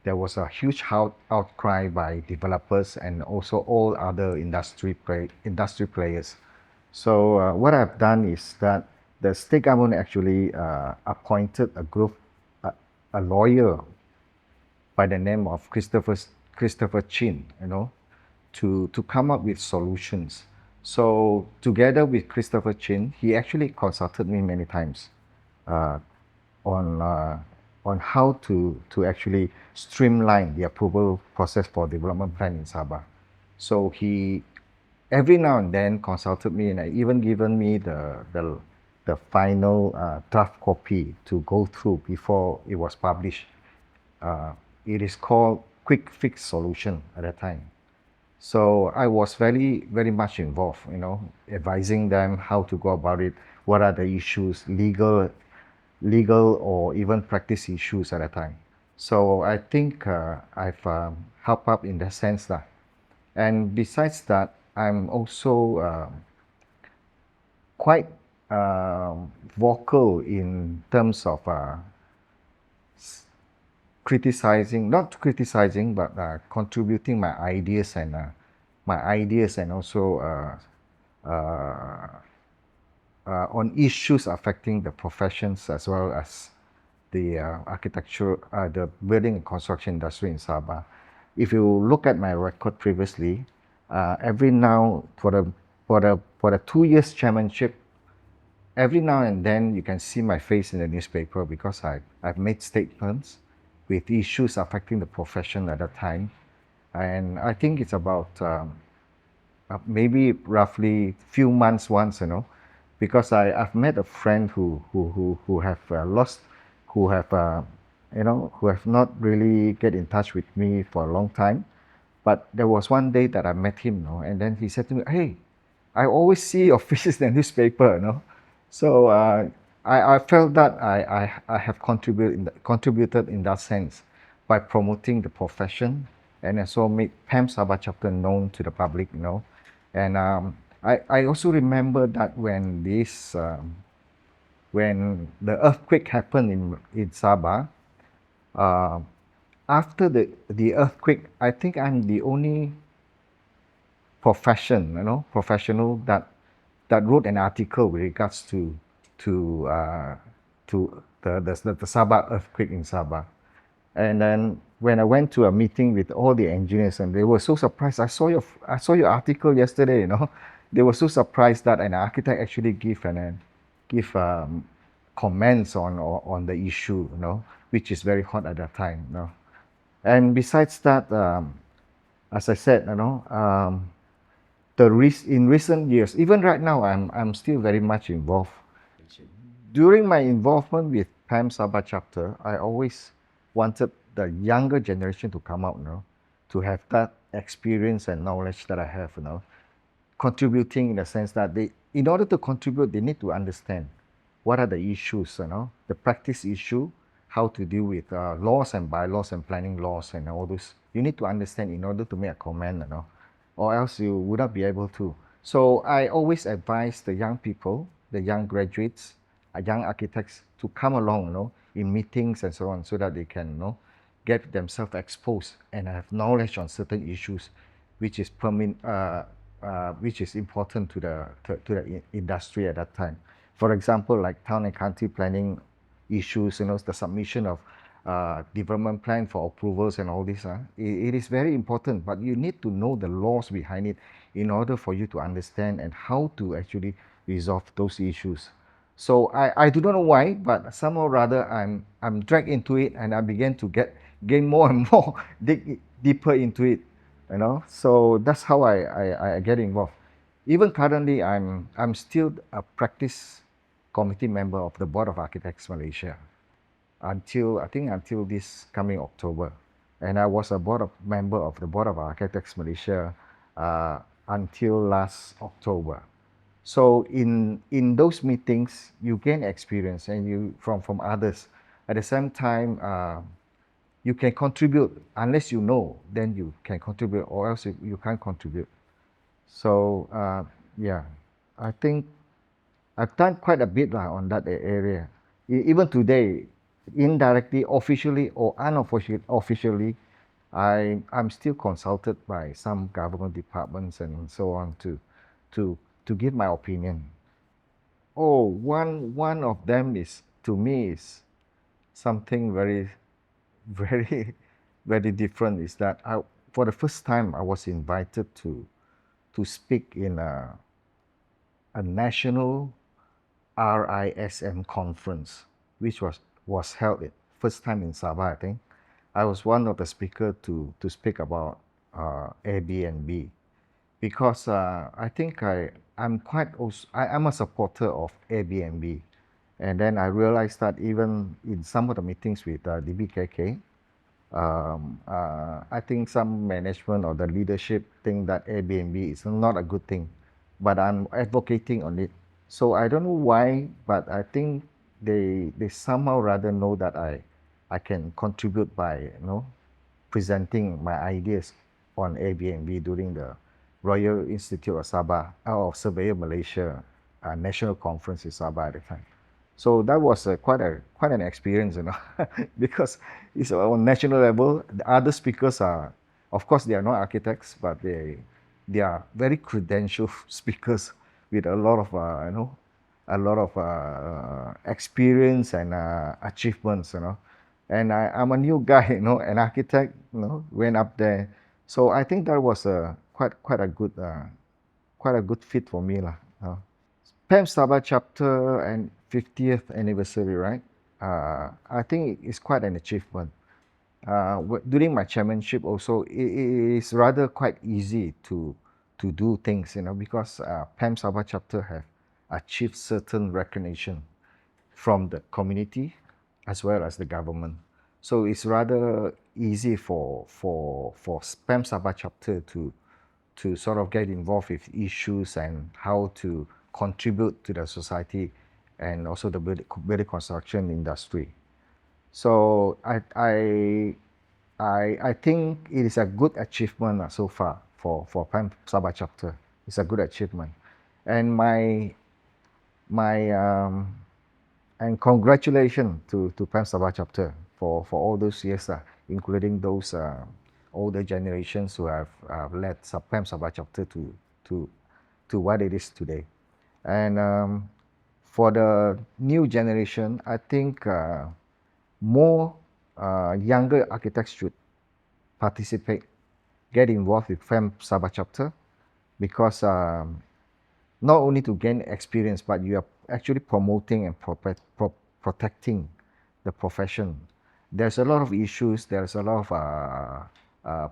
[SPEAKER 5] There was a huge outcry by developers and also all other industry players. So what I've done is that the state government actually appointed a group, a lawyer by the name of Christopher Chin, to come up with solutions. So together with Christopher Chin, he actually consulted me many times on how to actually streamline the approval process for development plan in Sabah. So he every now and then consulted me and even given me the final draft copy to go through before it was published. It is called Quick Fix Solution at that time. So I was very much involved, advising them how to go about it, what are the issues, legal or even practice issues at that time. So I think I've helped up in that sense that. And besides that, I'm also quite vocal in terms of not criticizing, but contributing my ideas and also on issues affecting the professions as well as the architecture, the building and construction industry in Sabah. If you look at my record previously, every now for the 2 years chairmanship, every now and then you can see my face in the newspaper because I've made statements with issues affecting the profession at that time, and I think it's about maybe roughly few months once, because I've met a friend who have lost, who have not really get in touch with me for a long time. But there was one day that I met him, and then he said to me, "Hey, I always see your face in the newspaper," So I felt that I have contributed in that sense by promoting the profession and also make PAM Sabah chapter known to the public, And I also remember that when when the earthquake happened in Sabah, after the earthquake, I think I'm the only professional that wrote an article with regards to the Sabah earthquake in Sabah. And then when I went to a meeting with all the engineers, and they were so surprised. I saw your article yesterday. They were so surprised that an architect actually give comments on the issue, which is very hot at that time. And besides that, as I said, in recent years, even right now, I'm still very much involved. During my involvement with PAM Sabah chapter, I always wanted the younger generation to come out, to have that experience and knowledge that I have, contributing in the sense that in order to contribute, they need to understand what are the issues, the practice issue, how to deal with laws and bylaws and planning laws and all those. You need to understand in order to make a comment, or else you would not be able to. So I always advise the young people, the young graduates, young architects to come along, in meetings and so on, so that they can, get themselves exposed and have knowledge on certain issues, which is which is important to the industry at that time. For example, like town and country planning issues, the submission of development plan for approvals and all this. It is very important, but you need to know the laws behind it in order for you to understand and how to actually resolve those issues. So I do not know why, but somehow or rather I'm dragged into it, and I began to gain more and more, dig deeper into it, So that's how I get involved. Even currently, I'm still a practice committee member of the Board of Architects Malaysia until this coming October, and I was a member of the Board of Architects Malaysia until last October. So in those meetings, you gain experience and you from others. At the same time, you can contribute. Unless you know, then you can contribute, or else you can't contribute. So yeah, I think I've done quite a bit on that area. Even today, indirectly, officially or unofficially, I'm still consulted by some government departments and so on to give my opinion. Oh, one of them is, to me, is something very, very, very different. Is that for the first time I was invited to speak in a national RISM conference, which was held first time in Sabah, I think. I was one of the speakers to speak about Airbnb, because I think I'm a supporter of Airbnb, and then I realized that even in some of the meetings with DBKK, I think some management or the leadership think that Airbnb is not a good thing, but I'm advocating on it. So I don't know why, but I think they somehow rather know that I can contribute by presenting my ideas on Airbnb during the Royal Institute of Sabah of Surveyor Malaysia national conference in Sabah at the time. So that was quite an experience, because it's on national level. The other speakers are, of course, they are not architects, but they are very credentialed speakers with a lot of experience and achievements, And I'm a new guy, an architect, went up there. So I think that was quite a good fit for me, lah. PAM Sabah chapter and 50th anniversary, right? I think it's quite an achievement. During my chairmanship also, it is rather quite easy to do things, because PAM Sabah chapter have achieved certain recognition from the community as well as the government. So it's rather easy for PAM Sabah chapter to sort of get involved with issues and how to contribute to the society and also the building construction industry. So I think it is a good achievement so far for PAM Sabah chapter. It's a good achievement, and and congratulations to PAM Sabah chapter for all those years, including those older generations who have led PAM Sabah chapter to what it is today. And for the new generation, I think more younger architects should participate, get involved with PAM Sabah chapter, because not only to gain experience, but you are actually promoting and protecting the profession. There's a lot of issues, there's a lot of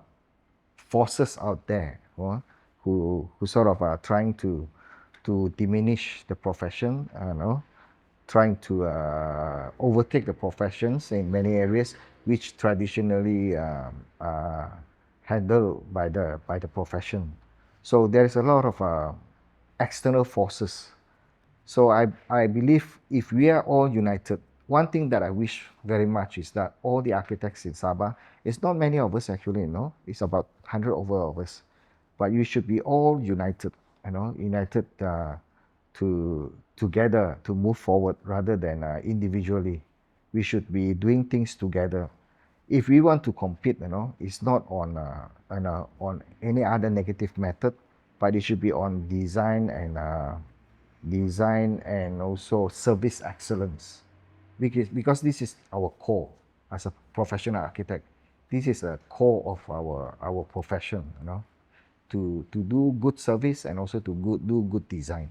[SPEAKER 5] forces out there who sort of are trying to diminish the profession, trying to overtake the professions in many areas which traditionally handled by the profession. So there is a lot of external forces. So I believe if we are all united, one thing that I wish very much is that all the architects in Sabah, it's not many of us actually, it's about 100 over of us, but you should be all united, united together to move forward rather than individually. We should be doing things together. if we want to compete, it's not on any other negative method, but it should be on design and also service excellence, because this is our core as a professional architect. This is a core of our profession, to do good service and also to do good design.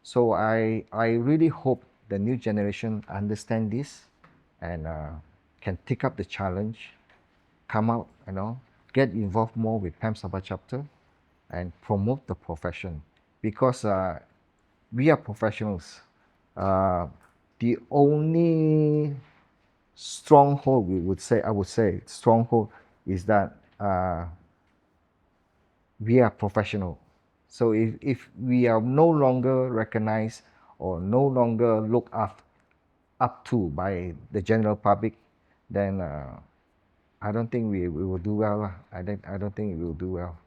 [SPEAKER 5] So I really hope the new generation understand this and can take up the challenge, come out, get involved more with PAM Sabah chapter and promote the profession, because we are professionals. The only stronghold I would say stronghold is that we are professional. So if we are no longer recognized or no longer looked up to by the general public, then I don't think we will do well lah. I don't think we will do well.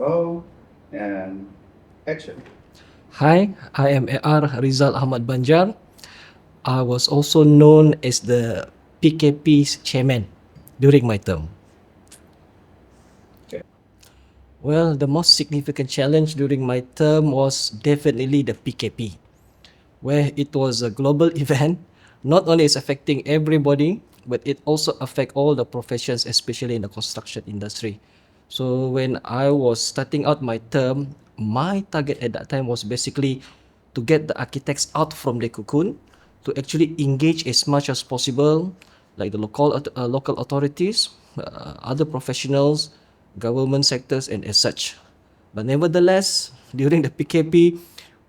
[SPEAKER 6] Roll and action.
[SPEAKER 7] Hi, I am AR Rizal Ahmad Banjar. I was also known as the PKP's chairman during my term.
[SPEAKER 6] Okay.
[SPEAKER 7] Well, the most significant challenge during my term was definitely the PKP, where it was a global event. Not only is affecting everybody, but it also affect all the professions, especially in the construction industry. So when I was starting out my term, my target at that time was basically to get the architects out from the cocoon, to actually engage as much as possible, like the local authorities, other professionals, government sectors, and as such. But nevertheless, during the PKP,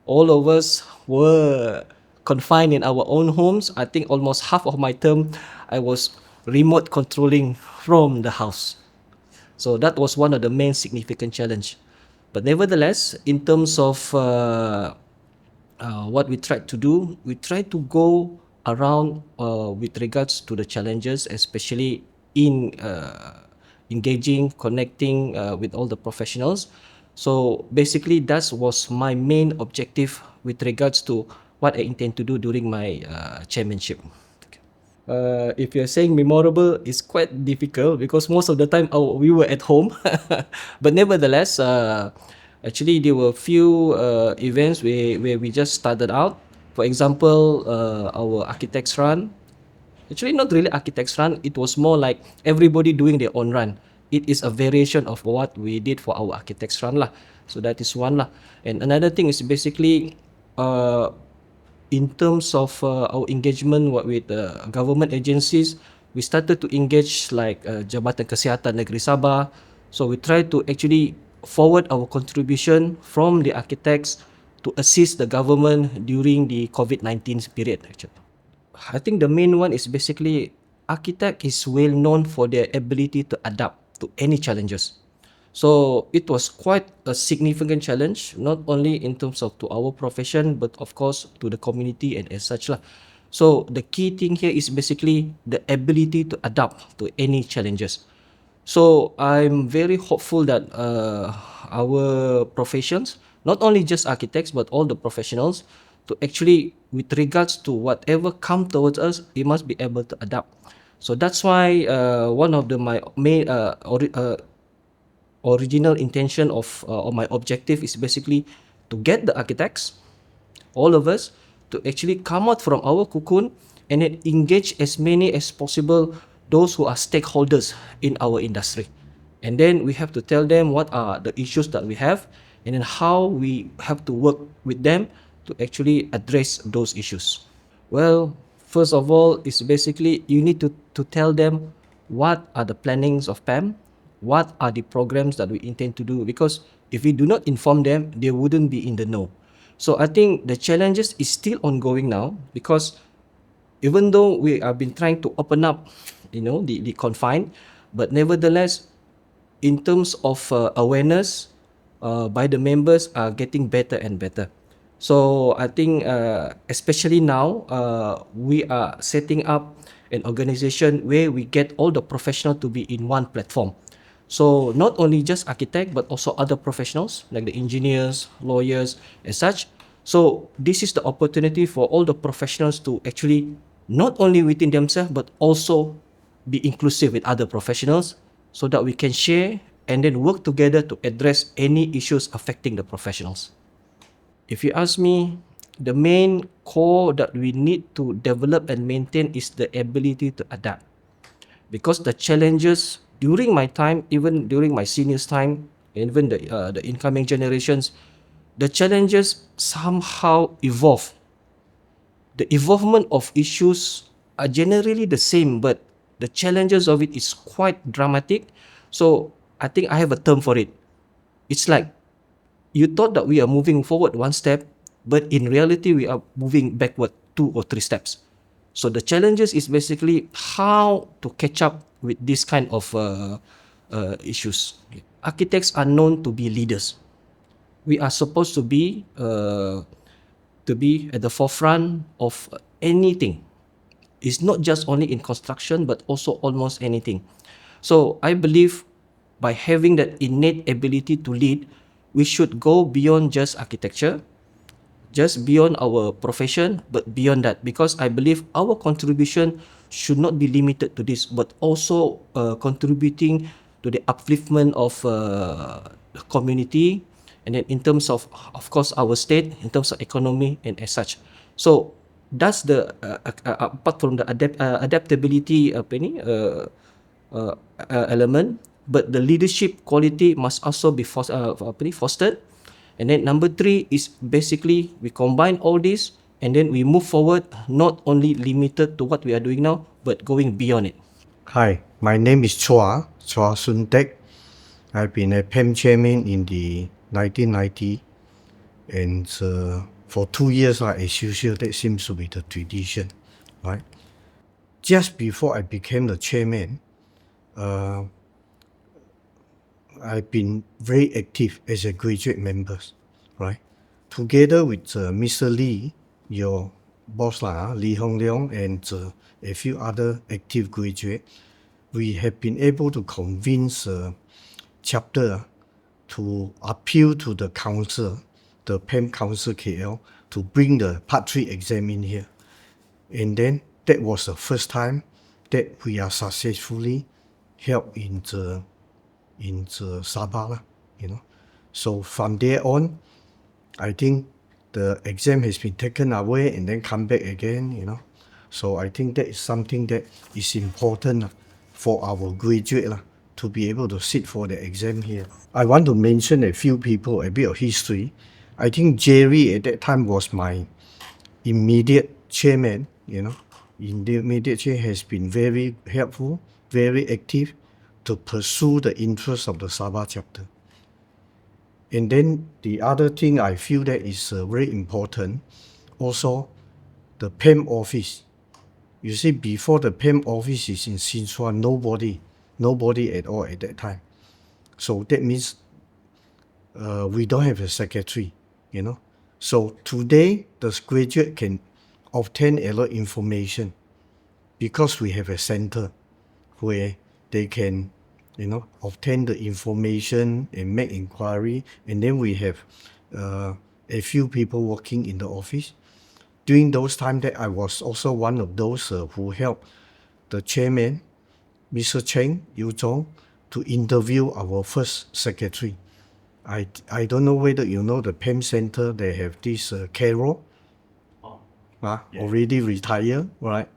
[SPEAKER 7] all of us were confined in our own homes. I think almost half of my term, I was remote controlling from the house. So that was one of the main significant challenge. But nevertheless, in terms of what we tried to do, we tried to go around with regards to the challenges, especially in engaging, connecting with all the professionals. So basically, that was my main objective with regards to what I intend to do during my chairmanship. If you're saying memorable, it's quite difficult because most of the time we were at home. But nevertheless, actually there were few events where we just started out. For example, our architects run. Actually, not really architects run. It was more like everybody doing their own run. It is a variation of what we did for our architects run lah. So that is one lah. And another thing is basically in terms of our engagement with government agencies, we started to engage like Jabatan Kesihatan Negeri Sabah. So we try to actually forward our contribution from the architects to assist the government during the COVID-19 period actually. I think the main one is basically architect is well known for their ability to adapt to any challenges. So it was quite a significant challenge, not only in terms of to our profession, but of course to the community and as such lah. So the key thing here is basically the ability to adapt to any challenges. So I'm very hopeful that our professions, not only just architects, but all the professionals, to actually, with regards to whatever come towards us, we must be able to adapt. So that's why one of my main original intention of or my objective is basically to get the architects, all of us, to actually come out from our cocoon and then engage as many as possible those who are stakeholders in our industry. And then we have to tell them what are the issues that we have, and then how we have to work with them to actually address those issues. Well, first of all, it's basically you need to tell them what are the plannings of PAM, what are the programs that we intend to do, because if we do not inform them, they wouldn't be in the know. So I think the challenges is still ongoing now, because even though we have been trying to open up, the confine, but nevertheless, in terms of awareness by the members are getting better and better. So I think especially now we are setting up an organization where we get all the professionals to be in one platform. So not only just architect but also other professionals like the engineers, lawyers, and such. So this is the opportunity for all the professionals to actually not only within themselves but also be inclusive with other professionals so that we can share and then work together to address any issues affecting the professionals. If you ask me, the main core that we need to develop and maintain is the ability to adapt. Because the challenges during my time, even during my seniors' time, and even the incoming generations, the challenges somehow evolve. The evolvement of issues are generally the same, but the challenges of it is quite dramatic. So I think I have a term for it. It's like you thought that we are moving forward one step, but in reality we are moving backward 2 or 3 steps. So the challenges is basically how to catch up with this kind of issues. Architects are known to be leaders. We are supposed to be at the forefront of anything. It's not just only in construction, but also almost anything. So I believe by having that innate ability to lead, we should go beyond just architecture, just beyond our profession, but beyond that, because I believe our contribution should not be limited to this, but also contributing to the upliftment of the community, and then in terms of course, our state, in terms of economy and as such. So that's the apart from the adaptability element, but the leadership quality must also be fostered. And then number 3 is basically we combine all this and then we move forward, not only limited to what we are doing now, but going beyond it.
[SPEAKER 8] Hi, my name is Chua Sun Tek. I've been a PEM chairman in the 1990, and for 2 years, as usual, that seems to be the tradition, right? Just before I became the chairman, I've been very active as a graduate member, right? Together with Mr. Lee, your boss, Lee Hong Leong, and a few other active graduates, we have been able to convince chapter to appeal to the council, the PEM Council KL, to bring the Part 3 exam in here. And then that was the first time that we are successfully held in the Sabah, So from there on, I think the exam has been taken away and then come back again, So I think that is something that is important for our graduate to be able to sit for the exam here. I want to mention a few people, a bit of history. I think Jerry at that time was my immediate chairman, Immediate chair has been very helpful, very active to pursue the interests of the Sabah chapter. And then the other thing I feel that is very important, also the PEM office. You see, before the PEM office is in Sichuan, nobody at all at that time. So that means we don't have a secretary, So today, the graduate can obtain a lot of information because we have a center where they can, obtain the information and make inquiry. And then we have a few people working in the office. During those times that I was also one of those who helped the chairman, Mr. Cheng Yu Zhong, to interview our first secretary. I don't know whether you know the PEM Center, they have this Carol, already retired, right?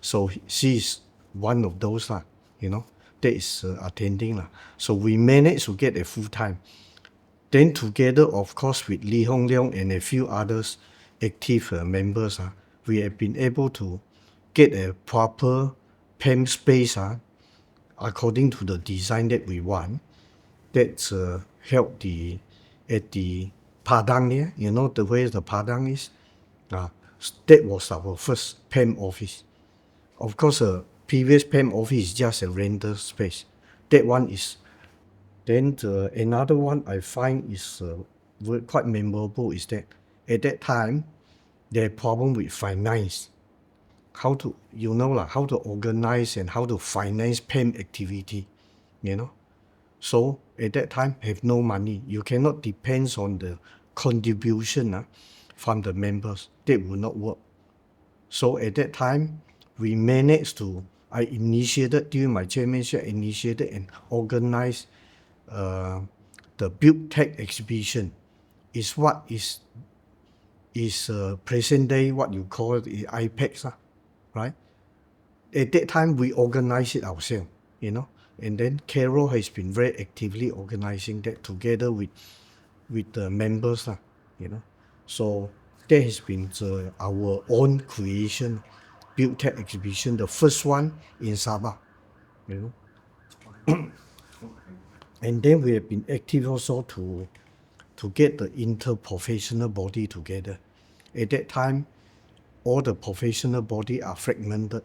[SPEAKER 8] So she's one of those, that is attending. So we managed to get a full-time. Then together, of course, with Lee Hong Leong and a few others active members, we have been able to get a proper PEM space according to the design that we want. That's held at the Padang there, you know, the way the Padang is. That was our first PEM office. Of course, previous PEM office is just a rental space. That one is. Then another one I find is quite memorable is that at that time, there problem with finance. How to, you know, how to organize and how to finance PEM activity, you know. So at that time, have no money. You cannot depend on the contribution from the members. That will not work. So at that time, we managed to, I initiated, during my chairmanship, initiated and organized the Build Tech exhibition. Is what is present day, what you call it, IPEX, right? At that time, we organized it ourselves, you know. And then Carol has been very actively organizing that together with the members, you know. So that has been our own creation, Build Tech exhibition, the first one in Sabah, you know. And then we have been active also to get the interprofessional body together. At that time, all the professional body are fragmented,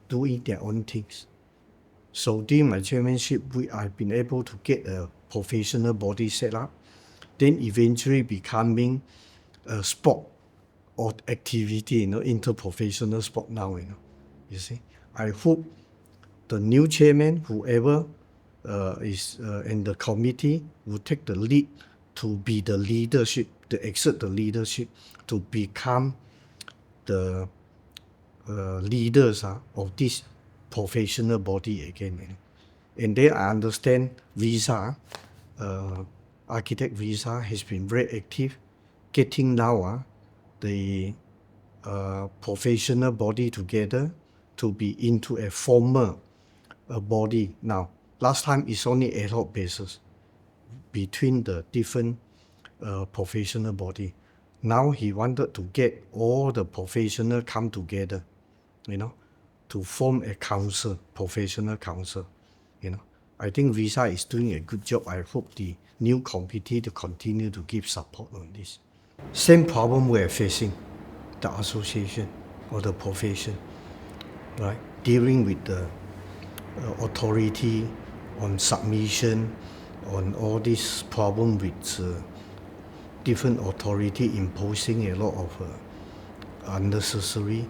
[SPEAKER 8] doing their own things. So during my chairmanship, I've been able to get a professional body set up, then eventually becoming a sport or activity, you know, interprofessional sport now, you know. You see, I hope the new chairman, whoever is in the committee, will take the lead to be the leadership, to exert the leadership, to become the leaders of this professional body again. You know. And then I understand Visa, Architect Visa has been very active, getting now the professional body together to be into a formal body now. Last time it's only ad hoc basis between the different professional body. Now he wanted to get all the professional come together, you know, to form a council, professional council, you know. I think Visa is doing a good job. I hope the new committee to continue to give support on this. Same problem we're facing, the association or the profession, right? Dealing with the authority on submission, on all this problem with different authority imposing a lot of unnecessary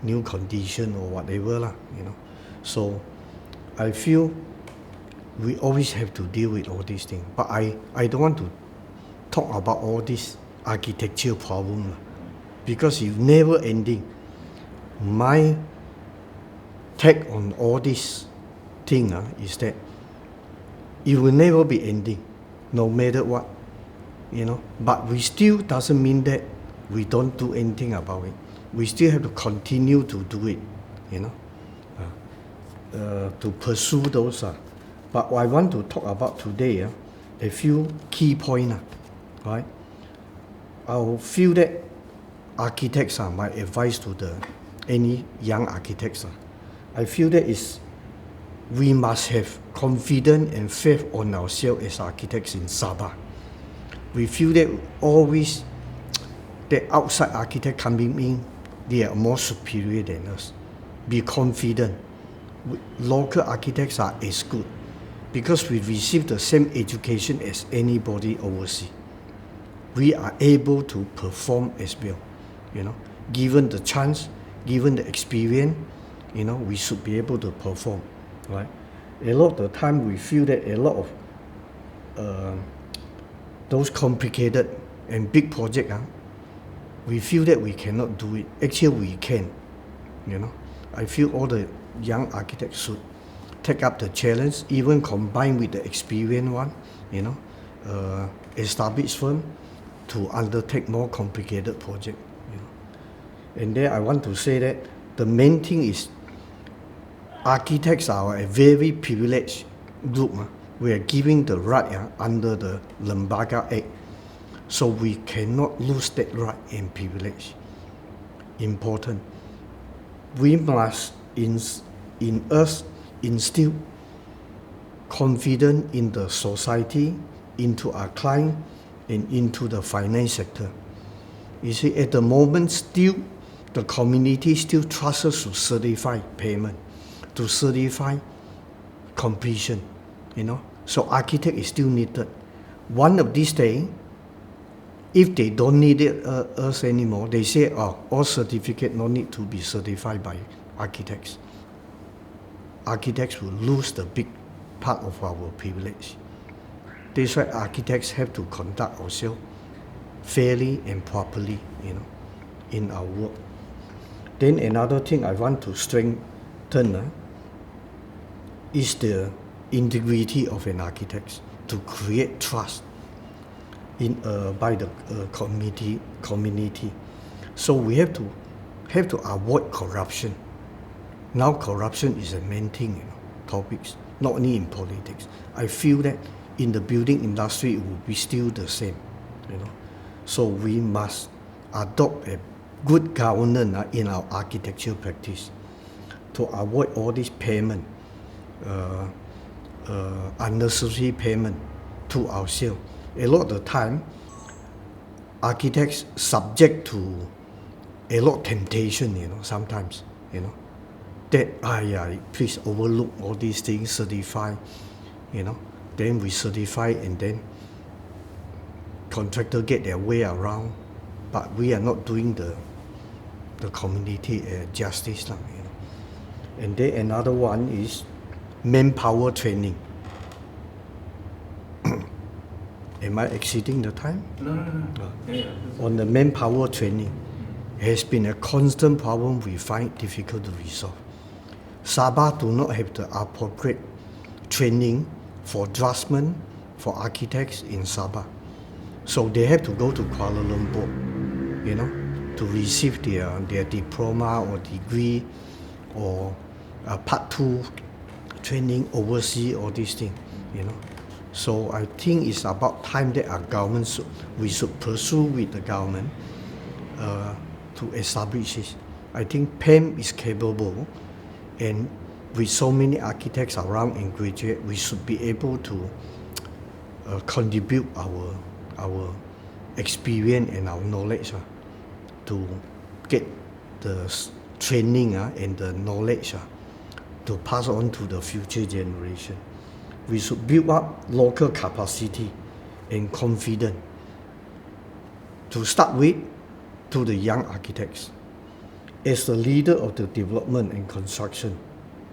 [SPEAKER 8] new condition or whatever lah, you know. So I feel we always have to deal with all these things. But I don't want to talk about all this architecture problem because it's never ending. My take on all this thing is that it will never be ending, no matter what, you know. But we still doesn't mean that we don't do anything about it. We still have to continue to do it, you know, to pursue those. But I want to talk about today a few key points, right? I feel that architects, my advice to any young architects, I feel that we must have confidence and faith on ourselves as architects in Sabah. We feel that always the outside architect coming in, they are more superior than us. Be confident. Local architects are as good because we receive the same education as anybody overseas. We are able to perform as well, you know. Given the chance, given the experience, you know, we should be able to perform, right? A lot of the time we feel that a lot of those complicated and big projects, we feel that we cannot do it. Actually, we can, you know. I feel all the young architects should take up the challenge, even combined with the experienced one, you know, established firm to undertake more complicated projects, you know. And then I want to say that the main thing is architects are a very privileged group we are giving the right under the Lembaga Act. So we cannot lose that right and privilege. Important. We must in us instill confidence in the society, into our client, and into the finance sector. You see, at the moment, still, the community still trusts us to certify payment, to certify completion, you know. So architect is still needed. One of these days, if they don't need us anymore, they say, oh, all certificate no need to be certified by architects. Architects will lose the big part of our privilege. That's why architects have to conduct ourselves fairly and properly, you know, in our work. Then another thing I want to strengthen is the integrity of an architect to create trust by the community. So we have to avoid corruption. Now corruption is a main thing, you know, topics, not only in politics. I feel that in the building industry it will be still the same, you know. So we must adopt a good governance in our architectural practice to avoid all this payment, unnecessary payment to ourselves. A lot of the time, architects subject to a lot of temptation, you know, sometimes, you know, that, please overlook all these things, certify, you know, then we certify and then contractor get their way around, but we are not doing the community justice, you know. And then another one is manpower training. Am I exceeding the time? No. On the manpower training, has been a constant problem we find difficult to resolve. Sabah do not have the appropriate training for draftsmen, for architects in Sabah. So they have to go to Kuala Lumpur, you know, to receive their diploma or degree or part 2 training overseas, all these things, you know. So I think it's about time that our government we should pursue with the government to establish this. I think PAM is capable, and with so many architects around and graduate, we should be able to contribute our experience and our knowledge to get the training and the knowledge to pass on to the future generation. We should build up local capacity and confidence to start with to the young architects. As the leader of the development and construction,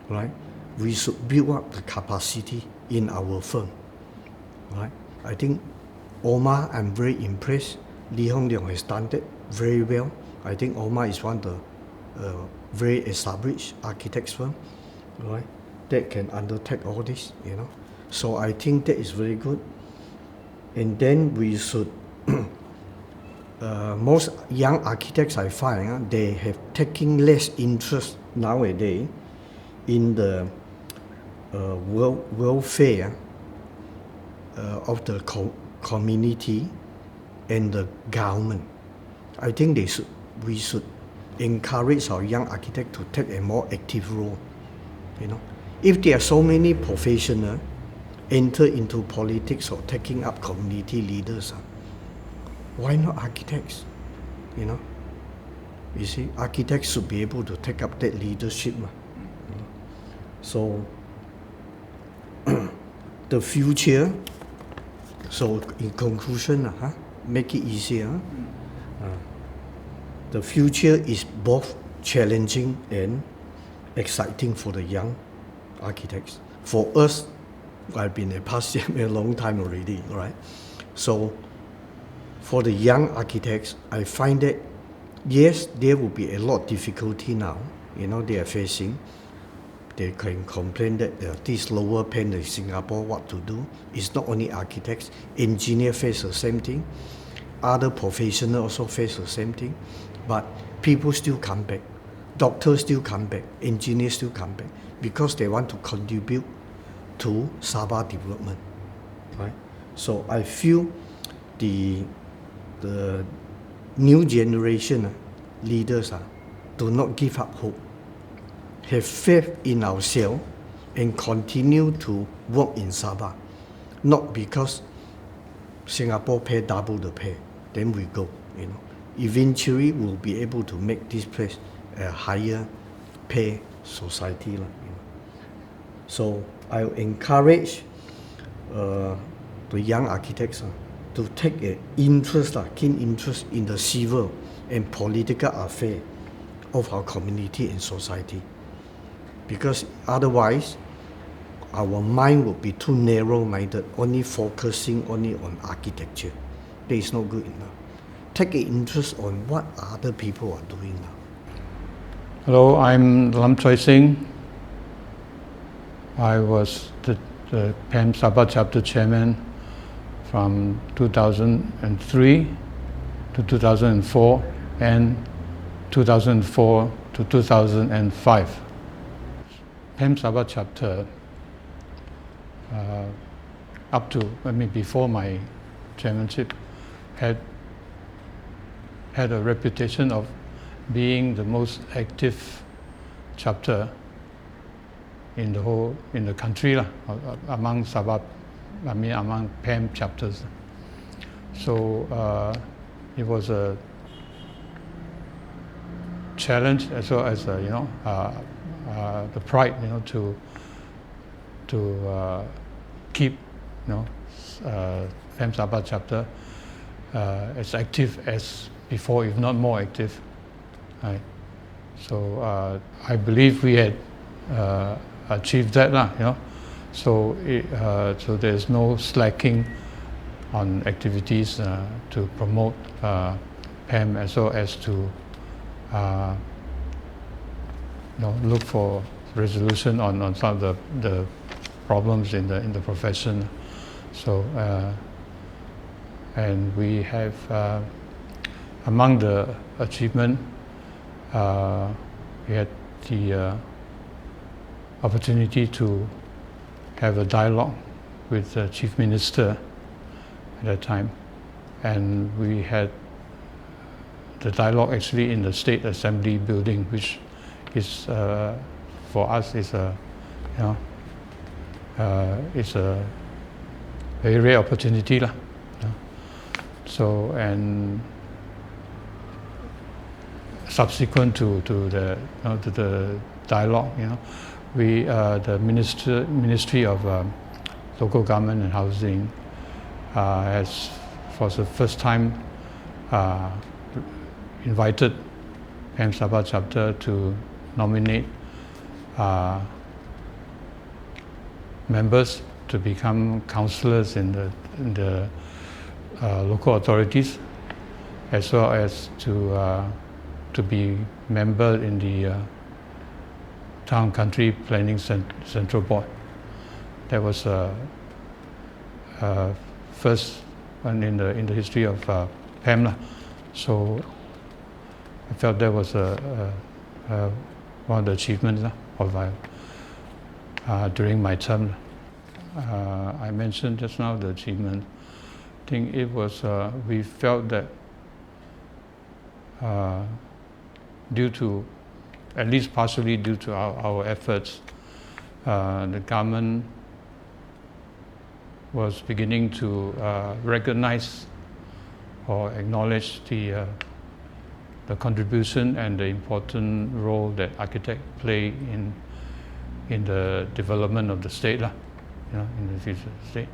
[SPEAKER 8] right, we should build up the capacity in our firm, right? I think Omar, I'm very impressed. Lee Hong Leong has done that very well. I think Omar is one of the very established architects firm, right, that can undertake all this, you know. So I think that is very good. And then we should, most young architects I find, they have taken less interest nowadays in the welfare of the community and the government. I think we should encourage our young architects to take a more active role, you know. If there are so many professionals enter into politics or taking up community leaders, why not architects, you know? You see, architects should be able to take up that leadership, you know? So the future, so in conclusion, make it easier, the future is both challenging and exciting for the young architects. For us, I've been a past a long time already, right? So for the young architects, I find that yes, there will be a lot of difficulty now, you know, they are facing. They can complain that this lower pay in Singapore, what to do. It's not only architects, engineers face the same thing. Other professionals also face the same thing. But people still come back. Doctors still come back. Engineers still come back. Because they want to contribute to Sabah development, right? So I feel the new generation leaders do not give up hope. Have faith in ourselves and continue to work in Sabah. Not because Singapore pay double the pay, then we go, you know. Eventually we'll be able to make this place a higher pay society, you know. So I encourage the young architects to take an interest, keen interest in the civil and political affairs of our community and society. Because otherwise, our mind will be too narrow-minded, only focusing only on architecture. That is not good enough. Take an interest on what other people are doing now.
[SPEAKER 9] Hello, I'm Lam Choi Singh. I was the PAM Sabah chapter chairman from 2003 to 2004 and 2004 to 2005. PAM Sabah chapter, up to, before my chairmanship, had a reputation of being the most active chapter in the country among Sabah, among PAM chapters. So it was a challenge as well as the pride, to keep PAM Sabah chapter as active as before, if not more active. Right. So I believe we had achieved that, So so there's no slacking on activities to promote PAM as well as to look for resolution on some of the problems in the profession. So and we have among the achievement, we had the opportunity to have a dialogue with the Chief Minister at that time, and we had the dialogue actually in the State Assembly building, which is for us is it's a very rare opportunity, So and subsequent to the dialogue, we the Ministry of Local Government and Housing has for the first time invited PAM Sabah chapter to nominate members to become councillors in the local authorities, as well as to be member in the Town Country Planning Central Board. That was first one in the history of PAM. So I felt that was one of the achievements of during my term. I mentioned just now the achievement. I think it was we felt that due to, at least partially due to our efforts, the government was beginning to recognize or acknowledge the contribution and the important role that architects play in the development of the state, in the future state.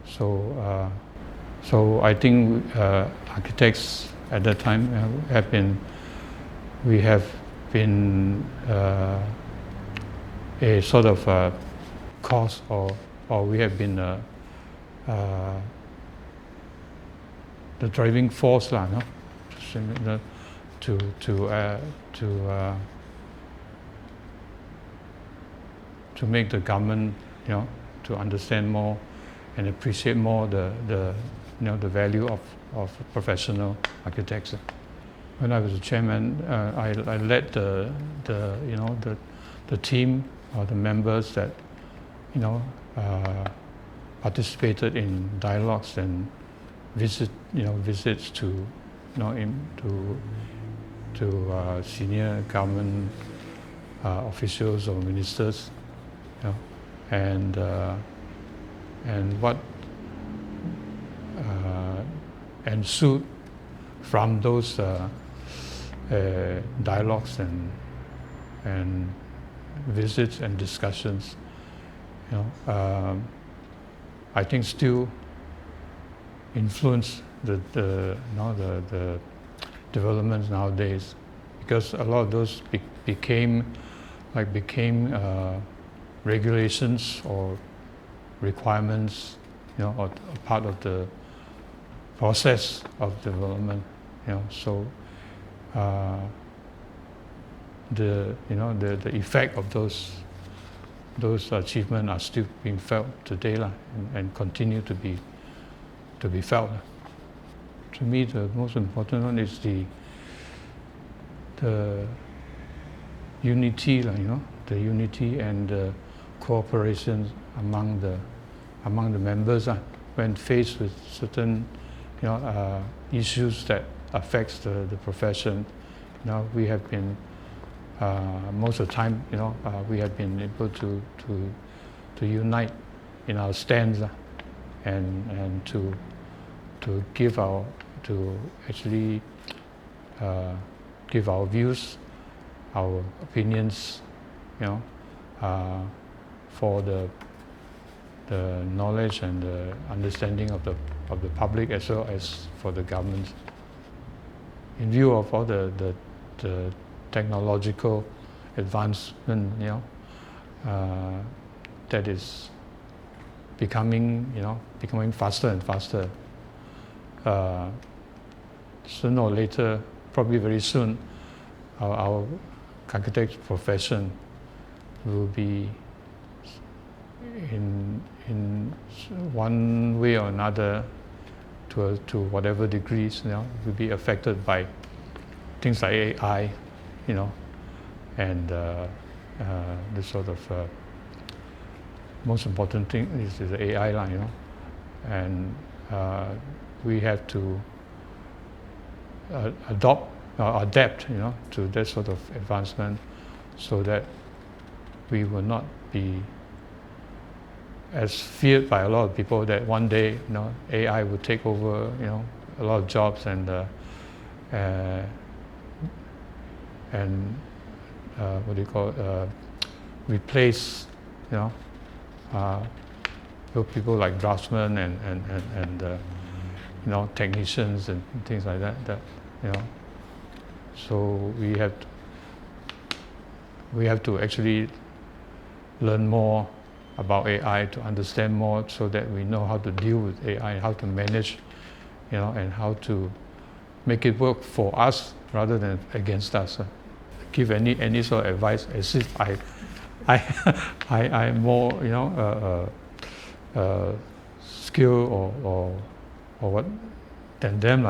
[SPEAKER 9] So I think architects at that time we have been a sort of cause, or we have been the driving force, to make the government, to understand more and appreciate more the value of professional architects. When I was a chairman, I led the team or the members that participated in dialogues and visits to senior government officials or ministers, and what ensued from those dialogues and visits and discussions, I think still influence the developments nowadays, because a lot of those became regulations or requirements, or part of the process of development. So the effect of those achievements are still being felt today, and continue to be felt. To me, the most important one is the unity, the unity and the cooperation among the members when faced with certain issues that affects the profession. We have been most of the time, we have been able to unite in our stands, and to actually give our views, our opinions, for the knowledge and the understanding of the public, as well as for the government. In view of all the technological advancement, that is becoming faster and faster. Sooner or later, probably very soon, our architect profession will be in one way or another, to whatever degrees, will be affected by things like AI, and the sort of most important thing is the AI line, and we have to adapt, to that sort of advancement, so that we will not be as feared by a lot of people that one day, AI will take over, a lot of jobs, and what do you call it, replace, people like draftsmen and technicians and things like that. So we have to actually learn more about AI, to understand more, so that we know how to deal with AI, how to manage, and how to make it work for us rather than against us. Give any sort of advice as if I'm more, skill or what than them,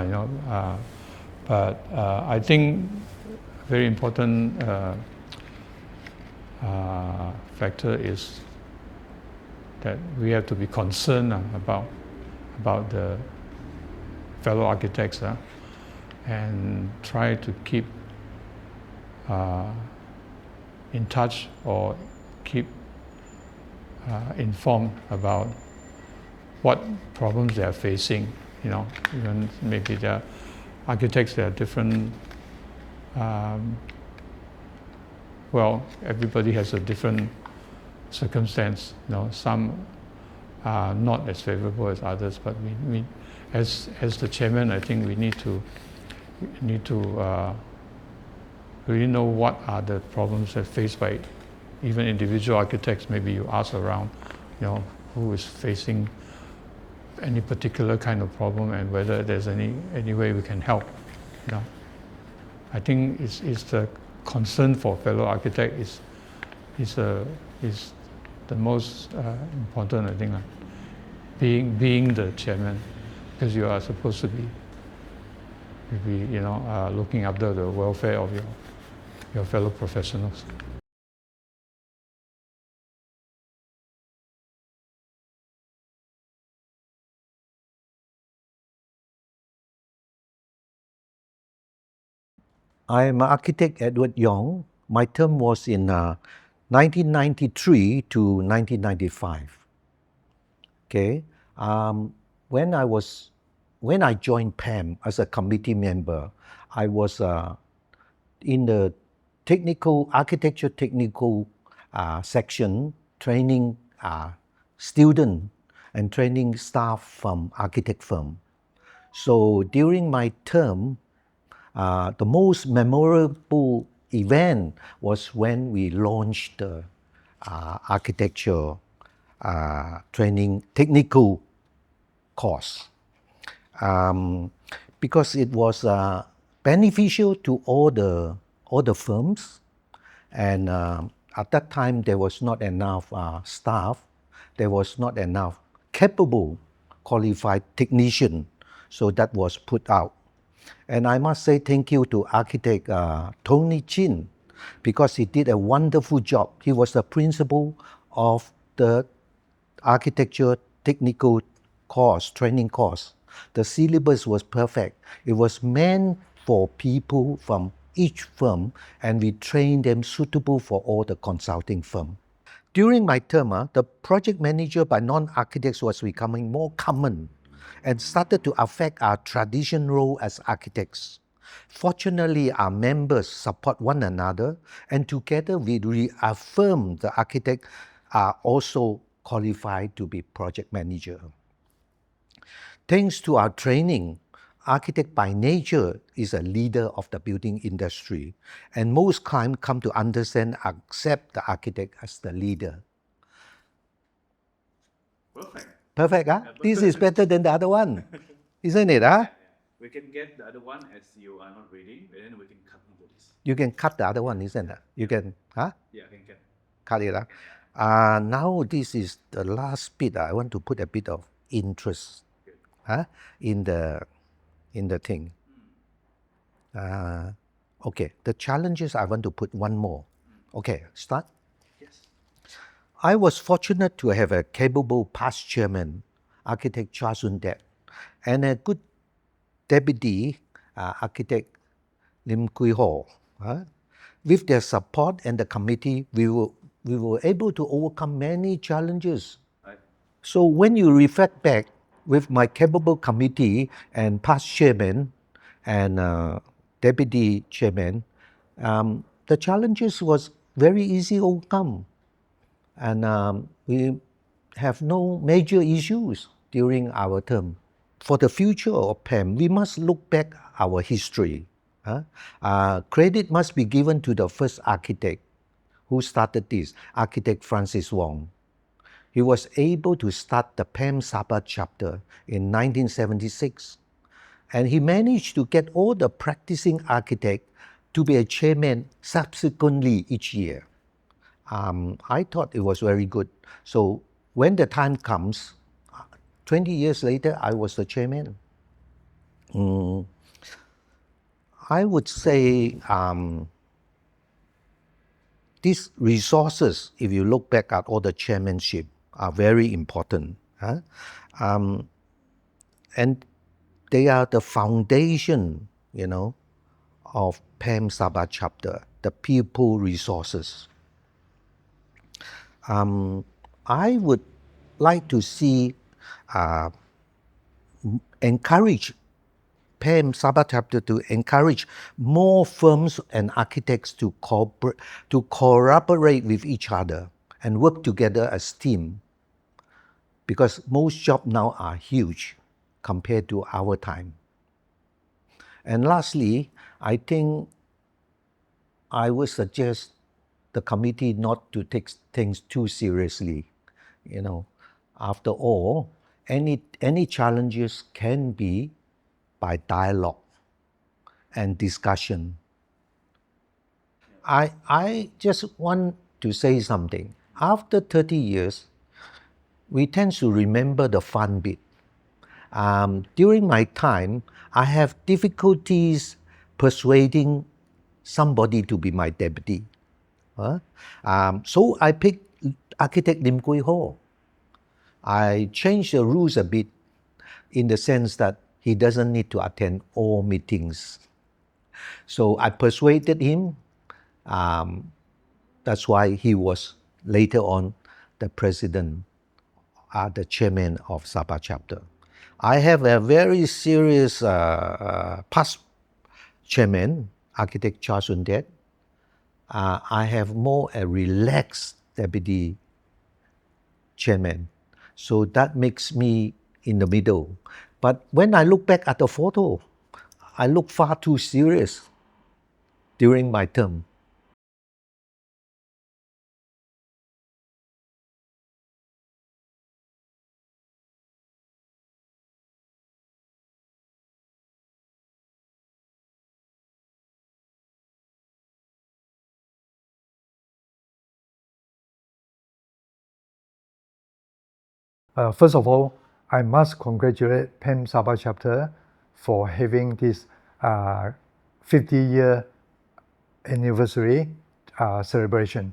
[SPEAKER 9] but I think very important factor is that we have to be concerned about the fellow architects, and try to keep in touch, or keep informed about what problems they are facing. Even maybe the architects, they are different. Well, everybody has a different circumstance. Some are not as favorable as others, but we as the chairman, I think we need to really know what are the problems that are faced by even individual architects. Maybe you ask around, who is facing any particular kind of problem, and whether there's any way we can help. I think it's the concern for fellow architect is the most important, I think, being the chairman, because you are supposed to be looking after the welfare of your fellow professionals.
[SPEAKER 10] I am architect Edward Yong. My term was in 1993 to 1995. Okay, when I joined PAM as a committee member, I was in the architecture technical section, training student and training staff from architect firm. So during my term, the most memorable event was when we launched the architecture training technical course, because it was beneficial to all the firms, and at that time there was not enough staff, there was not enough capable qualified technician, so that was put out. And I must say thank you to architect Tony Chin, because he did a wonderful job. He was the principal of the architecture technical course, training course. The syllabus was perfect. It was meant for people from each firm, and we trained them suitable for all the consulting firm. During my term, the project manager by non-architects was becoming more common and started to affect our traditional role as architects. Fortunately, our members support one another, and together we reaffirm the architects are also qualified to be project manager. Thanks to our training, architect by nature is a leader of the building industry, and most clients come to understand, accept the architect as the leader.
[SPEAKER 6] Perfect.
[SPEAKER 10] Perfect, huh? This is better than the other one, isn't it, huh?
[SPEAKER 6] We can get the other one as you are not ready, and then we can cut into this.
[SPEAKER 10] You can cut the other one, isn't it? You can, huh?
[SPEAKER 6] Yeah, I can get.
[SPEAKER 10] Cut it, huh? Now this is the last bit. I want to put a bit of interest, huh, in the thing. Okay, the challenges, I want to put one more. Okay, start.
[SPEAKER 6] Yes.
[SPEAKER 10] I was fortunate to have a capable past chairman, architect Chua Sun Tet, and a good deputy, architect Lim Kui Ho. With their support and the committee, we were able to overcome many challenges.
[SPEAKER 6] Right.
[SPEAKER 10] So when you reflect back with my capable committee and past chairman and deputy chairman, the challenges was very easy to overcome. And we have no major issues during our term. For the future of PAM, we must look back our history. Credit must be given to the first architect who started this, architect Francis Wong. He was able to start the PAM Sabah chapter in 1976. And he managed to get all the practicing architects to be a chairman subsequently each year. I thought it was very good. So when the time comes, 20 years later, I was the chairman. I would say these resources, if you look back at all the chairmanship, are very important. And they are the foundation, of PAM Sabah chapter, the people resources. I would like to see encourage PAM Sabah chapter to encourage more firms and architects to collaborate with each other and work together as team, because most jobs now are huge compared to our time. And lastly, I think I would suggest the committee not to take things too seriously. After all, any challenges can be by dialogue and discussion. I just want to say something. After 30 years, we tend to remember the fun bit. During my time, I have difficulties persuading somebody to be my deputy. So I picked architect Lim Kui Ho. I changed the rules a bit in the sense that he doesn't need to attend all meetings. So I persuaded him. That's why he was later on the president, the chairman of Sabah chapter. I have a very serious past chairman, architect Charles Undet. I have more a relaxed deputy chairman. So that makes me in the middle. But when I look back at the photo, I look far too serious during my term.
[SPEAKER 3] First of all, I must congratulate PEM Sabah chapter for having this 50-year anniversary celebration.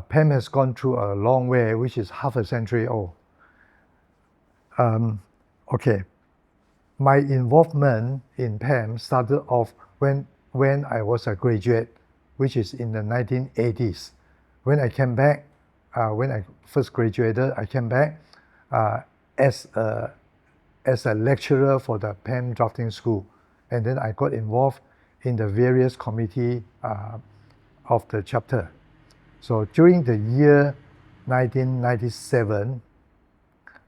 [SPEAKER 3] PEM has gone through a long way, which is half a century old. Okay, my involvement in PEM started off when I was a graduate, which is in the 1980s. When I came back, when I first graduated, I came back as a lecturer for the PEM drafting school, and then I got involved in the various committee of the chapter. So during the year 1997,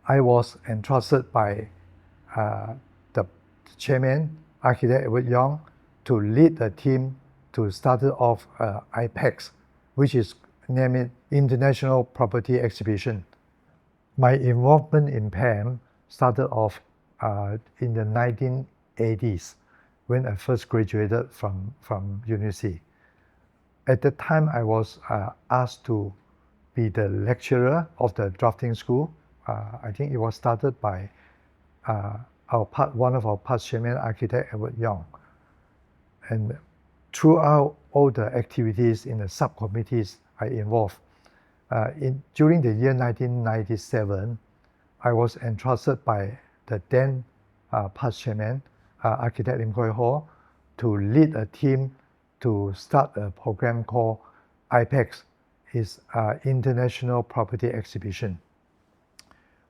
[SPEAKER 3] I was entrusted by the chairman, architect Edward Yong, to lead the team to start off IPEX, which is named International Property Exhibition. My involvement in PEM started off in the 1980s when I first graduated from university. At that time, I was asked to be the lecturer of the drafting school. I think it was started by one of our past chairman, architect Edward Yong. And throughout all the activities in the subcommittees I involved, during the year 1997, I was entrusted by the then past chairman, architect Lim Koi Ho, to lead a team to start a program called IPEX, is International Property Exhibition.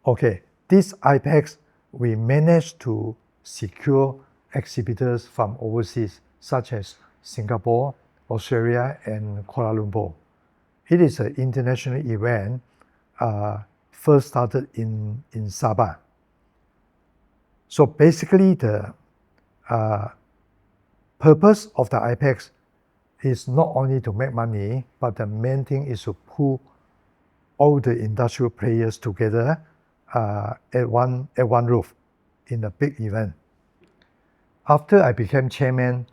[SPEAKER 3] Okay, this IPEX, we managed to secure exhibitors from overseas, such as Singapore, Australia, and Kuala Lumpur. It is an international event, first started in Sabah. So basically, the purpose of the IPEX is not only to make money, but the main thing is to pull all the industrial players together at one roof in a big event. After I became chairman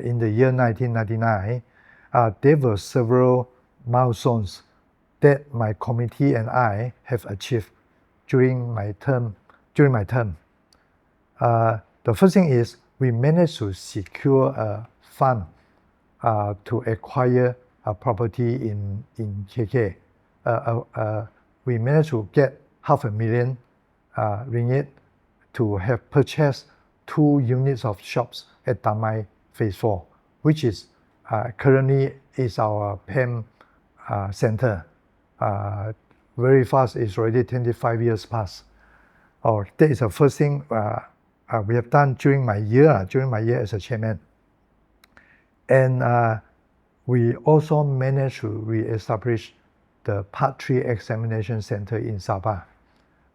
[SPEAKER 3] in the year 1999, there were several milestones that my committee and I have achieved during my term. The first thing is we managed to secure a fund to acquire a property in KK. We managed to get $500,000 ringgit to have purchased 2 units of shops at Damai Phase 4, which is currently is our PEM center. Very fast, it's already 25 years past. That is the first thing we have done during my year as a chairman. And we also managed to re-establish the Part 3 Examination Center in Sabah.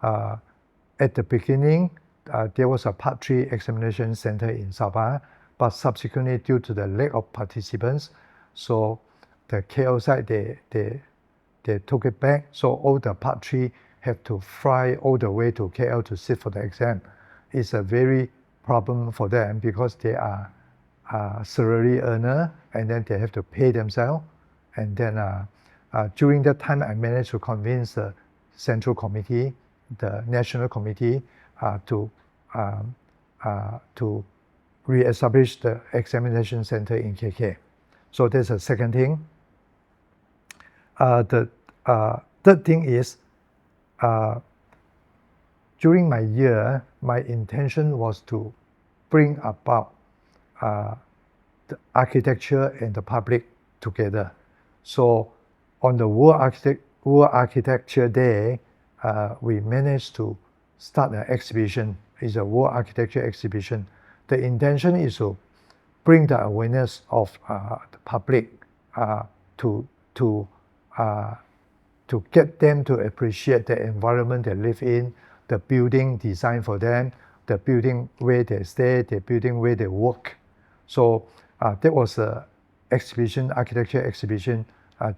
[SPEAKER 3] At the beginning, there was a Part 3 Examination Center in Sabah, but subsequently, due to the lack of participants, so the KL side, they took it back. So all the Part 3 have to fly all the way to KL to sit for the exam. It's a very problem for them because they are salary earner, and then they have to pay themselves. And then during that time, I managed to convince the Central Committee, the National Committee, to re-establish the examination center in KK. So that's the second thing. The third thing is, during my year, my intention was to bring about the architecture and the public together. So on the World Architecture Day, we managed to start an exhibition. It's a World Architecture exhibition. The intention is to bring the awareness of the public to get them to appreciate the environment they live in, the building designed for them, the building where they stay, the building where they work. So that was an exhibition, architecture exhibition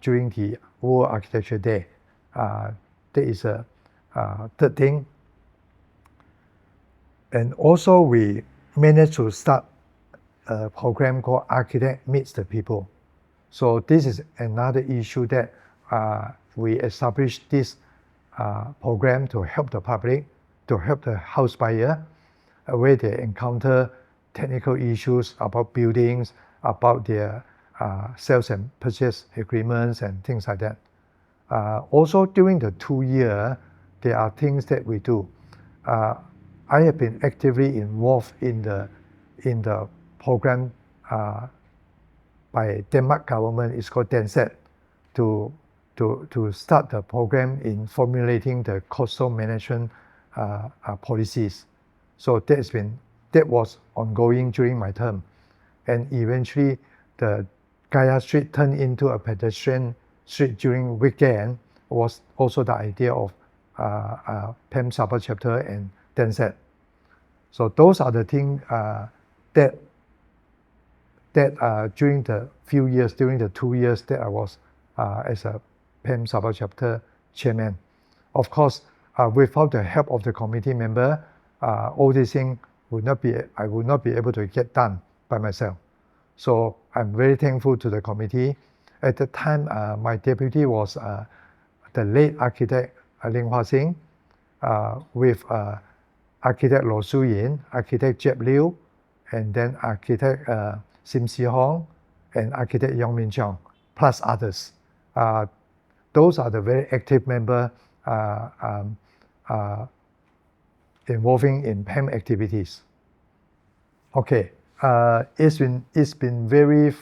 [SPEAKER 3] during the World Architecture Day. That is a third thing. And also we managed to start a program called Architect Meets the People. So this is another issue that we established this program to help the public, to help the house buyer, where they encounter technical issues about buildings, about their sales and purchase agreements and things like that. Also during the 2 years, there are things that we do. I have been actively involved in the program by Denmark government. It's called DanSat, to start the program in formulating the coastal management policies. So that was ongoing during my term, and eventually the Gaia Street turned into a pedestrian street during weekend. Was also the idea of PEM Sabah chapter and DanSat. So those are the things that during the few years, during the 2 years that I was as a PEM Sabah chapter chairman. Of course, without the help of the committee member, all these things I would not be able to get done by myself. So I'm very thankful to the committee. At the time, my deputy was the late architect Ling Hua Sing, with architect Lo Su Yin, architect Jeb Liu, and then architect Sim Si Hong, and architect Yong Min Chong, plus others. Those are the very active members involving in PEM activities. Okay, it's been very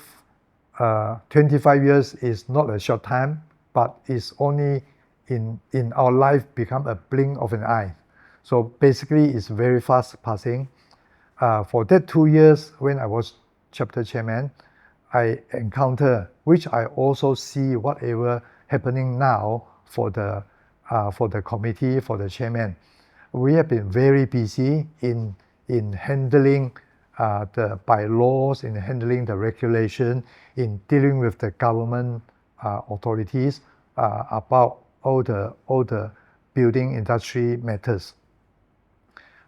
[SPEAKER 3] 25 years is not a short time, but it's only in our life become a blink of an eye. So basically, it's very fast passing. For that 2 years, when I was chapter chairman, I encounter, which I also see whatever happening now for the committee, for the chairman. We have been very busy in handling the bylaws, in handling the regulation, in dealing with the government authorities about all the building industry matters.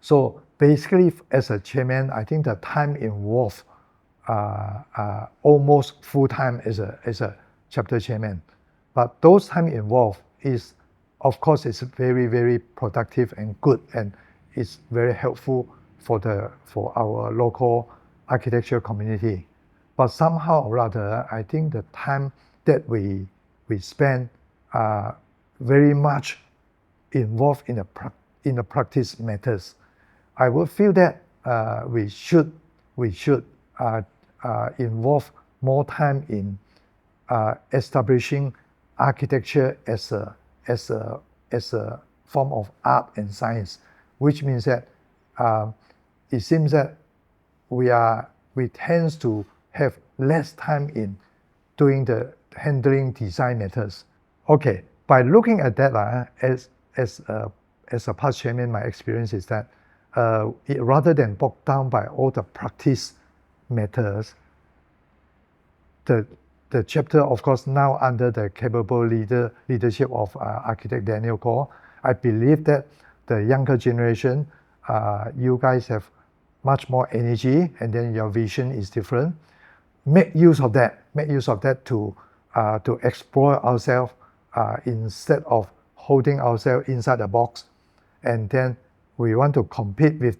[SPEAKER 3] So basically, as a chairman, I think the time involved almost full time as a chapter chairman. But those time involved is, of course, it's very, very productive and good, and it's very helpful for our local architecture community. But somehow or other, I think the time that we spend very much involved in the practice matters. I would feel that we should involve more time in establishing architecture as a form of art and science, which means that it seems that we tend to have less time in doing the handling design matters. Okay, by looking at that as a past chairman, my experience is that rather than bogged down by all the practice matters, the chapter, of course, now under the capable leadership of architect Daniel Goh, I believe that the younger generation, you guys have much more energy, and then your vision is different. Make use of that to explore ourselves instead of holding ourselves inside the box. And then we want to compete with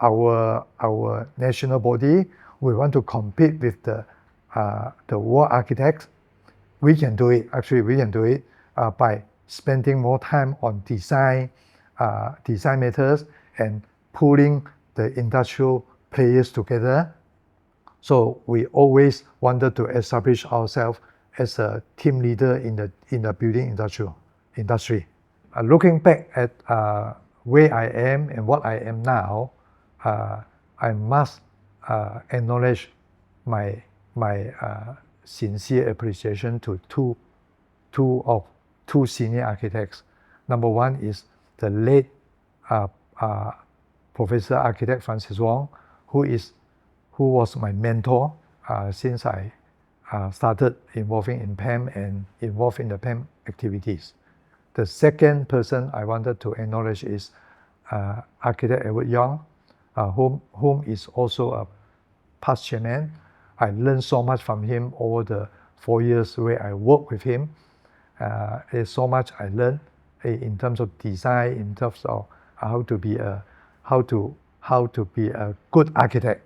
[SPEAKER 3] our national body. We want to compete with the world architects. We can do it. Actually, we can do it by spending more time on design matters and pulling the industrial players together. So we always wanted to establish ourselves as a team leader in the building industry. Looking back at where I am and what I am now, I must acknowledge my sincere appreciation to two senior architects. Number one is the late Professor Architect Francis Wong, who was my mentor since I started involving in PAM and involved in the PAM activities. The second person I wanted to acknowledge is Architect Edward Young, whom is also a past chairman. I learned so much from him over the 4 years where I worked with him. There's so much I learned in terms of design, in terms of how to be a good architect.